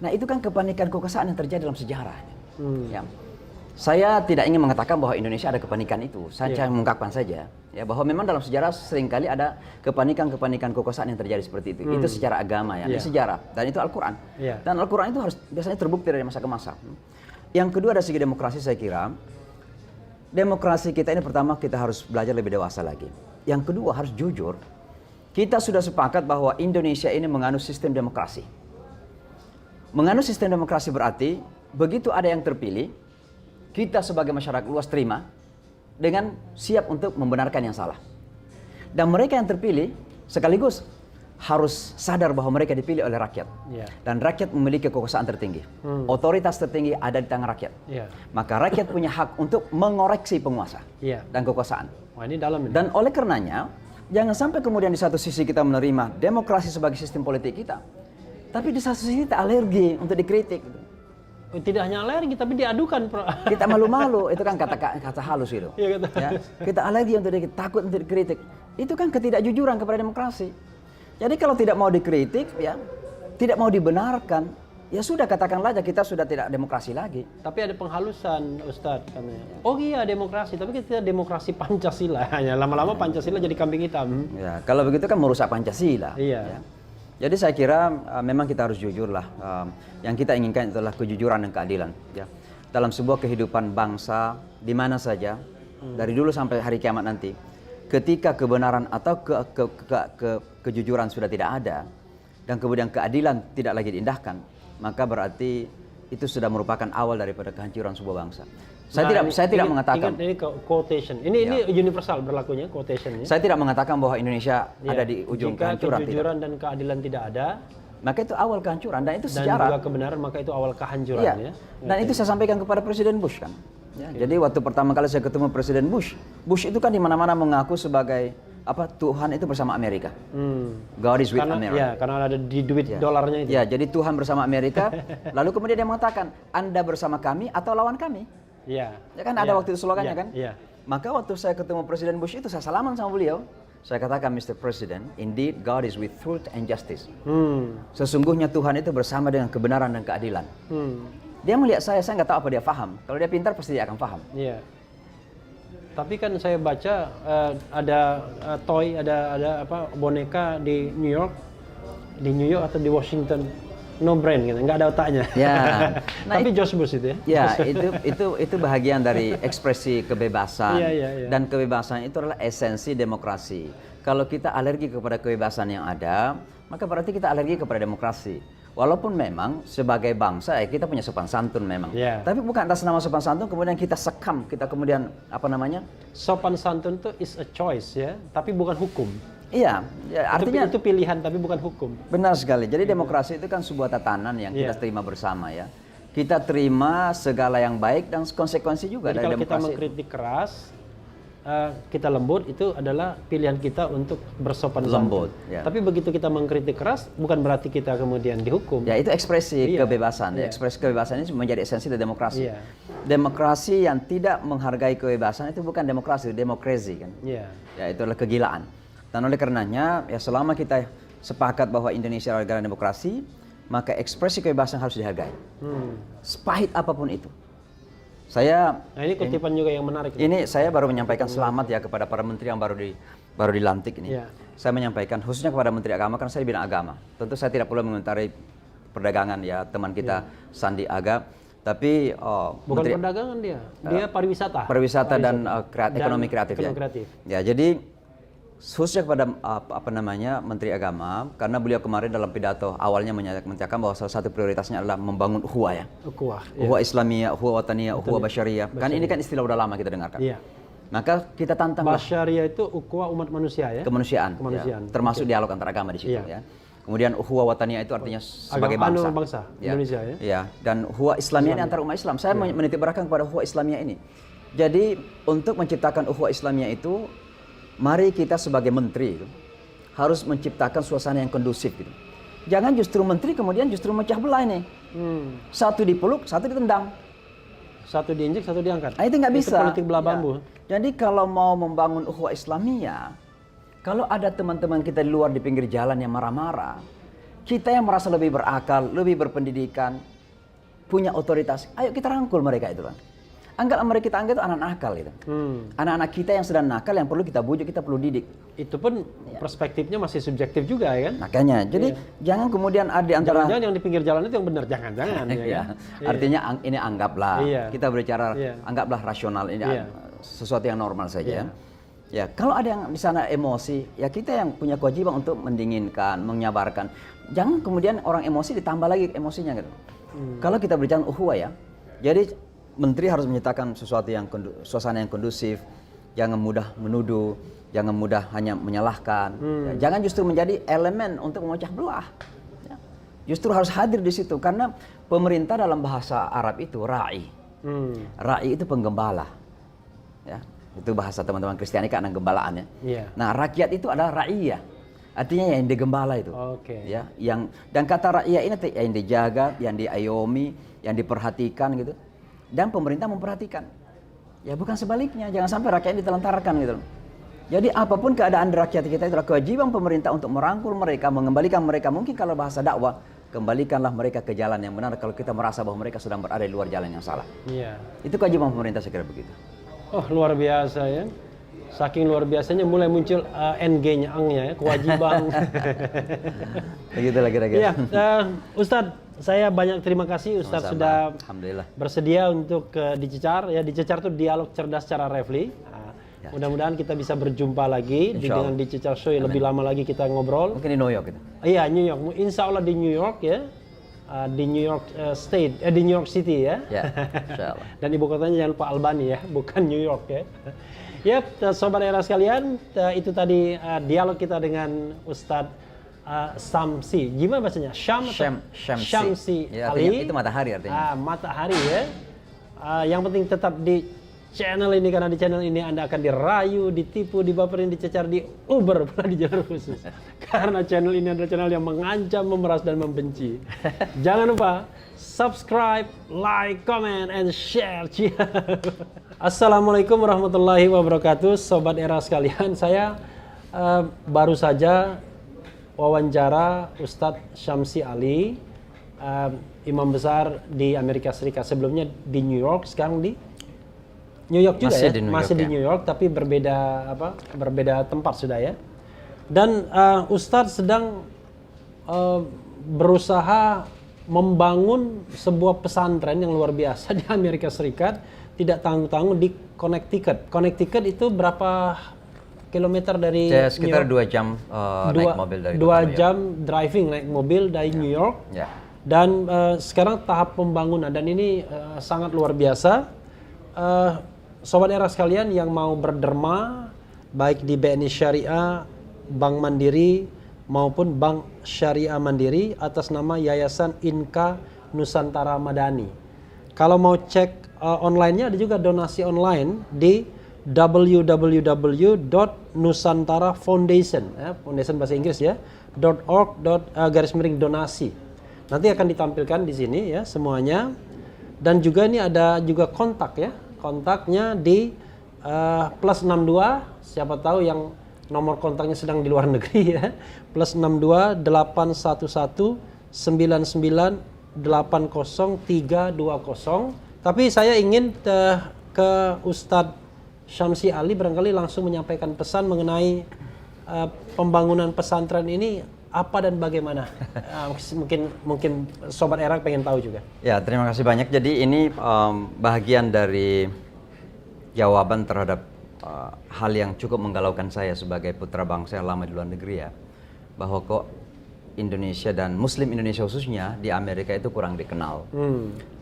Nah itu kan kepanikan kekuasaan yang terjadi dalam sejarah. Saya tidak ingin mengatakan bahwa Indonesia ada kepanikan itu. Saya mengungkapkan saja ya bahwa memang dalam sejarah seringkali ada kepanikan kekuasaan yang terjadi seperti itu. Itu secara agama ya, sejarah. Dan itu Al-Quran. Dan Al-Quran itu harus biasanya terbukti dari masa ke masa. Yang kedua dari segi demokrasi saya kira, demokrasi kita ini pertama kita harus belajar lebih dewasa lagi. Yang kedua harus jujur. Kita sudah sepakat bahwa Indonesia ini menganut sistem demokrasi. Menganut sistem demokrasi berarti begitu ada yang terpilih, kita sebagai masyarakat luas terima dengan siap untuk membenarkan yang salah. Dan mereka yang terpilih sekaligus harus sadar bahwa mereka dipilih oleh rakyat. Dan rakyat memiliki kekuasaan tertinggi. Otoritas tertinggi ada di tangan rakyat. Maka rakyat punya hak untuk mengoreksi penguasa dan kekuasaan. Wah, ini dalam ini. Dan oleh karenanya, jangan sampai kemudian di satu sisi kita menerima demokrasi sebagai sistem politik kita, tapi di satu sisi kita alergi untuk dikritik. Tidak hanya alergi, tapi diadukan. Kita malu-malu, itu kan kata halus itu. Iya, kata Ya, kita alergi untuk takut untuk dikritik. Itu kan ketidakjujuran kepada demokrasi. Jadi kalau tidak mau dikritik, ya, tidak mau dibenarkan, ya sudah katakanlah aja kita sudah tidak demokrasi lagi. Tapi ada penghalusan, Ustadz, katanya. Oh iya demokrasi, tapi kita demokrasi Pancasila. Hanya lama-lama Pancasila jadi kambing hitam. Ya, kalau begitu kan merusak Pancasila. Iya. Ya. Jadi saya kira memang kita harus jujur lah. Yang kita inginkan adalah kejujuran dan keadilan. Ya. Dalam sebuah kehidupan bangsa, di mana saja, dari dulu sampai hari kiamat nanti, ketika kebenaran atau kejujuran sudah tidak ada, dan kemudian keadilan tidak lagi diindahkan, maka berarti itu sudah merupakan awal daripada kehancuran sebuah bangsa. Saya tidak mengatakan. Ingat, ini quotation. Ini universal berlakunya quotation. Saya tidak mengatakan bahwa Indonesia ada di ujung jika kehancuran. Kejujuran dan keadilan tidak ada, maka itu awal kehancuran dan itu dan sejarah. juga kebenaran, maka itu awal kehancuran. Iya. Ya. Dan itu saya sampaikan kepada Presiden Bush kan. Ya, jadi waktu pertama kali saya ketemu Presiden Bush itu kan di mana-mana mengaku sebagai Tuhan itu bersama Amerika. God is with America. Ya, karena ada di duit dolarnya itu. Ya, jadi Tuhan bersama Amerika. Lalu kemudian dia mengatakan, Anda bersama kami atau lawan kami? Iya. Ya kan ada waktu itu slogannya kan? Iya. Maka waktu saya ketemu Presiden Bush itu saya salaman sama beliau. Saya katakan, Mr. President, indeed God is with truth and justice. Sesungguhnya Tuhan itu bersama dengan kebenaran dan keadilan. Dia melihat saya nggak tahu apa dia paham. Kalau dia pintar pasti dia akan paham. Iya. Tapi kan saya baca ada toy, ada boneka di New York atau di Washington, no brain gitu, nggak ada otaknya. Ya. Nah, tapi George Bush itu ya. Ya, itu bahagian dari ekspresi kebebasan. Iya. Dan kebebasan itu adalah esensi demokrasi. Kalau kita alergi kepada kebebasan yang ada, maka berarti kita alergi kepada demokrasi. Walaupun memang sebagai bangsa kita punya sopan santun memang. Yeah. Tapi bukan atas nama sopan santun kemudian kita sekam, kita kemudian Sopan santun itu is a choice ya, tapi bukan hukum. Iya, ya, artinya itu pilihan tapi bukan hukum. Benar sekali. Jadi demokrasi itu kan sebuah tatanan yang kita terima bersama ya. Kita terima segala yang baik dan konsekuensi juga dari demokrasi. Kalau kita mengkritik keras, kita lembut, itu adalah pilihan kita untuk bersopan santun. Ya. Tapi begitu kita mengkritik keras, bukan berarti kita kemudian dihukum. Ya, itu ekspresi kebebasan. Ekspresi kebebasan ini menjadi esensi dari demokrasi. Demokrasi yang tidak menghargai kebebasan itu bukan demokrasi, demokrasi kan. Ya, itu adalah kegilaan. Dan oleh karenanya, ya selama kita sepakat bahwa Indonesia adalah negara demokrasi, maka ekspresi kebebasan harus dihargai. Sepahit apapun itu. Nah ini kutipan juga yang menarik. Ini saya baru menyampaikan selamat ya kepada para menteri yang baru dilantik ini. Saya menyampaikan khususnya kepada Menteri Agama karena saya di bidang agama. Tentu saya tidak perlu mengomentari perdagangan ya teman kita Sandi Aga. Tapi bukan perdagangan dia pariwisata. Pariwisata dan ekonomi kreatif ya. Ya, jadi khususnya kepada Menteri Agama karena beliau kemarin dalam pidato awalnya menyatakan bahwa salah satu prioritasnya adalah membangun ukhuwah ya. Ukhuwah Islamiyah, ukhuwah wataniyah, ukhuwah basyariyah. Kan ini kan istilah udah lama kita dengarkan. Iya. Maka kita tantang basyariyah itu ukhuwah umat manusia ya. Kemanusiaan. Ya. Termasuk dialog antar agama di situ ya. Kemudian ukhuwah wataniyah itu artinya sebagai bangsa ya. Indonesia ya. Ya, dan ukhuwah Islamiyah ini antar umat Islam. Saya menitik beratkan kepada ukhuwah Islamiyah ini. Jadi untuk menciptakan ukhuwah Islamiyah itu mari kita sebagai menteri harus menciptakan suasana yang kondusif gitu. Jangan justru menteri kemudian justru mecah belah ini. Satu dipeluk, satu ditendang. Satu diinjek, satu diangkat. Nah, itu nggak bisa. Itu politik belah bambu. Ya. Jadi kalau mau membangun ukhuwah Islamiyah, kalau ada teman-teman kita di luar di pinggir jalan yang marah-marah, kita yang merasa lebih berakal, lebih berpendidikan, punya otoritas, ayo kita rangkul mereka itu kan. Anggaplah mereka kita anggap itu anak nakal gitu. Anak-anak kita yang sedang nakal yang perlu kita bujuk, kita perlu didik. Itu pun perspektifnya masih subjektif juga ya kan? Makanya, jadi jangan kemudian ada antara jangan yang di pinggir jalan itu yang benar, jangan ya. Artinya ini anggaplah kita berbicara anggaplah rasional ini sesuatu yang normal saja. Ya, kalau ada yang di sana emosi, ya kita yang punya kewajiban untuk mendinginkan, menyabarkan. Jangan kemudian orang emosi ditambah lagi emosinya gitu. Kalau kita berbicara ukhuwah ya. Jadi menteri harus menyatakan sesuatu yang suasana yang kondusif, jangan mudah menuduh, jangan mudah hanya menyalahkan. Ya, jangan justru menjadi elemen untuk memecah belah. Ya. Justru harus hadir di situ karena pemerintah dalam bahasa Arab itu ra'i. Ra'i itu penggembala. Ya. Itu bahasa teman-teman Kristiani karena gembalaan ya. Iya. Nah, rakyat itu adalah ra'iyah. Artinya yang digembala itu. Oke. Ya, dan kata ra'iyah ini yang dijaga, yang diayomi, yang diperhatikan gitu. Dan pemerintah memperhatikan. Ya bukan sebaliknya, jangan sampai rakyat ditelantarkan gitu. Jadi apapun keadaan rakyat kita itu adalah kewajiban pemerintah untuk merangkul mereka, mengembalikan mereka. Mungkin kalau bahasa dakwah, kembalikanlah mereka ke jalan yang benar kalau kita merasa bahwa mereka sedang berada di luar jalan yang salah. Iya. Itu kewajiban pemerintah, saya kira begitu. Oh, luar biasa ya. Saking luar biasanya mulai muncul NG-nya, angnya ya, kewajiban. Begitulah kira-kira. Iya, Ustadz, saya banyak terima kasih Ustadz sudah Alhamdulillah. bersedia untuk dicecar. Ya, dicecar itu dialog cerdas secara Refli. Ya. Mudah-mudahan kita bisa berjumpa lagi Insya Allah. dengan dicecar show yang lebih lama lagi kita ngobrol. Mungkin di New York gitu. Iya, New York. Insya Allah di New York ya. Di New York State, di New York City ya. Ya, insya Allah. Dan ibu kotanya jangan lupa Albany ya, bukan New York ya. Yap, sobat era sekalian, itu tadi dialog kita dengan Ustadz Syamsi. Gimana bahasanya? Syamsi Ya, Ali. itu matahari artinya. Matahari ya. Yang penting tetap di channel ini, karena di channel ini Anda akan dirayu, ditipu, dibaperin, dicecar, diuber pula di jalur khusus. Karena channel ini adalah channel yang mengancam, memeras dan membenci. Jangan lupa subscribe, like, comment, and share. Assalamualaikum warahmatullahi wabarakatuh, sobat era sekalian. Saya baru saja wawancara Ustadz Syamsi Ali, imam besar di Amerika Serikat. Sebelumnya di New York, sekarang di New York juga masih ya, di New masih York, di New York, tapi berbeda tempat sudah ya. Dan Ustadz sedang berusaha membangun sebuah pesantren yang luar biasa di Amerika Serikat, tidak tanggung-tanggung di Connecticut. Connecticut itu berapa kilometer dari sekitar 2 jam naik mobil dari 2 jam driving naik mobil dari New York. Ya. Dan sekarang tahap pembangunan, dan ini sangat luar biasa. Sobat era sekalian yang mau berderma baik di BNI Syariah, Bank Mandiri maupun Bank Syariah Mandiri atas nama Yayasan Inka Nusantara Madani. Kalau mau cek online-nya, ada juga donasi online di www.nusantarafoundation, foundation bahasa Inggris ya, .org/donasi. Nanti akan ditampilkan di sini ya semuanya. Dan juga ini ada juga kontak ya. Kontaknya di +62, siapa tahu yang nomor kontaknya sedang di luar negeri ya. +62 811 99 80320. Tapi saya ingin ke Ustadz Syamsi Ali barangkali langsung menyampaikan pesan mengenai pembangunan pesantren ini apa dan bagaimana. Mungkin sobat era pengen tahu juga. Ya, terima kasih banyak. Jadi ini bagian dari jawaban terhadap hal yang cukup menggalaukan saya sebagai putra bangsa yang lama di luar negeri ya, bahwa kok Indonesia dan Muslim Indonesia khususnya di Amerika itu kurang dikenal.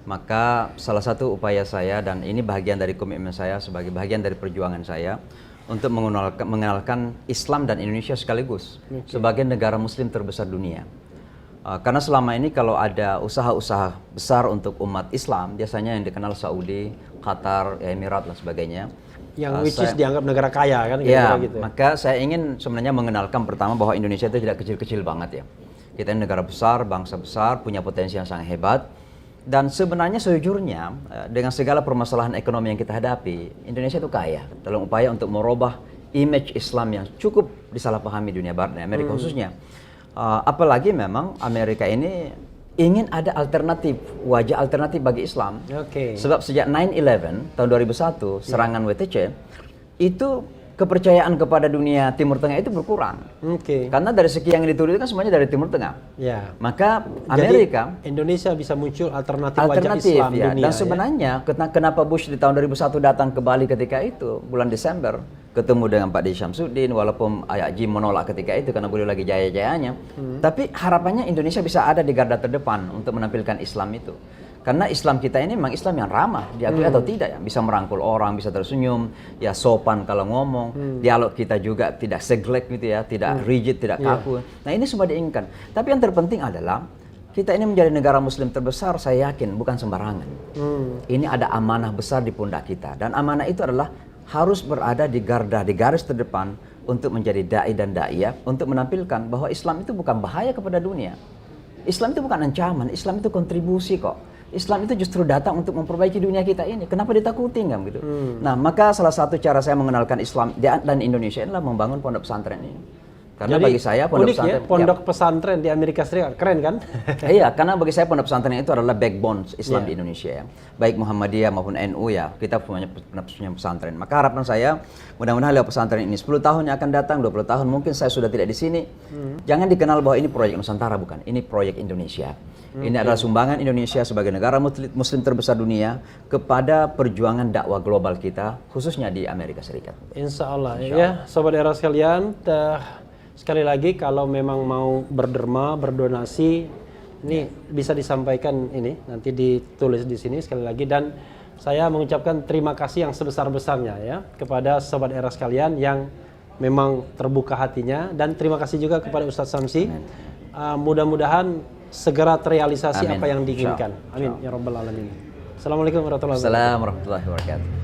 Maka salah satu upaya saya, dan ini bagian dari komitmen saya sebagai bagian dari perjuangan saya, untuk mengenalkan Islam dan Indonesia sekaligus sebagai negara Muslim terbesar dunia. Karena selama ini kalau ada usaha-usaha besar untuk umat Islam, biasanya yang dikenal Saudi, Qatar, Emirat dan sebagainya. Yang which is dianggap negara kaya kan? Ya, gitu. maka saya ingin sebenarnya mengenalkan pertama bahwa Indonesia itu tidak kecil-kecil banget ya. Kita ini negara besar, bangsa besar, punya potensi yang sangat hebat. Dan sebenarnya sejujurnya dengan segala permasalahan ekonomi yang kita hadapi, Indonesia itu kaya dalam upaya untuk merubah image Islam yang cukup disalahpahami dunia barat dan Amerika khususnya. Apalagi memang Amerika ini ingin ada alternatif, wajah alternatif bagi Islam. Sebab sejak 9/11 tahun 2001 serangan WTC itu kepercayaan kepada dunia Timur Tengah itu berkurang. Karena dari sekian yang ditulis kan semuanya dari Timur Tengah. Maka Amerika, jadi, Indonesia bisa muncul alternatif wajah Islam ya. dunia. Dan sebenarnya kenapa Bush di tahun 2001 datang ke Bali ketika itu bulan Desember, ketemu dengan Pak D. Syamsuddin, walaupun Ayah Jim menolak ketika itu karena beliau lagi jaya-jayanya. Tapi harapannya Indonesia bisa ada di garda terdepan untuk menampilkan Islam itu. Karena Islam kita ini memang Islam yang ramah, diakui atau tidak ya, bisa merangkul orang, bisa tersenyum, ya sopan kalau ngomong, dialog kita juga tidak seglek gitu ya, tidak rigid, tidak kaku. Nah ini semua diinginkan. Tapi yang terpenting adalah kita ini menjadi negara Muslim terbesar, saya yakin bukan sembarangan. Ini ada amanah besar di pundak kita, dan amanah itu adalah harus berada di garda, di garis terdepan untuk menjadi dai dan daiyah, untuk menampilkan bahwa Islam itu bukan bahaya kepada dunia. Islam itu bukan ancaman, Islam itu kontribusi kok. Islam itu justru datang untuk memperbaiki dunia kita ini. Kenapa ditakuti kan gitu? Nah, maka salah satu cara saya mengenalkan Islam dan Indonesia adalah membangun pondok pesantren ini. Karena Jadi, bagi saya pondok unik pesantren, ya, pondok pesantren di Amerika Serikat, keren kan? Iya, karena bagi saya pondok pesantren itu adalah backbone Islam di Indonesia ya. Baik Muhammadiyah maupun NU ya, kita punya pesantren. Maka harapan saya, mudah-mudahan lewat pesantren ini 10 tahun yang akan datang, 20 tahun mungkin saya sudah tidak di sini. Jangan dikenal bahwa ini proyek Nusantara, bukan. Ini proyek Indonesia. Ini adalah sumbangan Indonesia sebagai negara muslim terbesar dunia kepada perjuangan dakwah global kita, khususnya di Amerika Serikat. Insya Allah ya, Sobat Era sekalian. Sekali lagi, kalau memang mau berderma, berdonasi, ini bisa disampaikan ini, nanti ditulis di sini sekali lagi. Dan saya mengucapkan terima kasih yang sebesar-besarnya ya kepada Sobat Era sekalian yang memang terbuka hatinya. Dan terima kasih juga kepada Ustadz Samsi. Mudah-mudahan segera terrealisasi apa yang diinginkan. Amin ya Rabbal Alamin. Assalamualaikum warahmatullahi wabarakatuh. Assalamualaikum warahmatullahi wabarakatuh.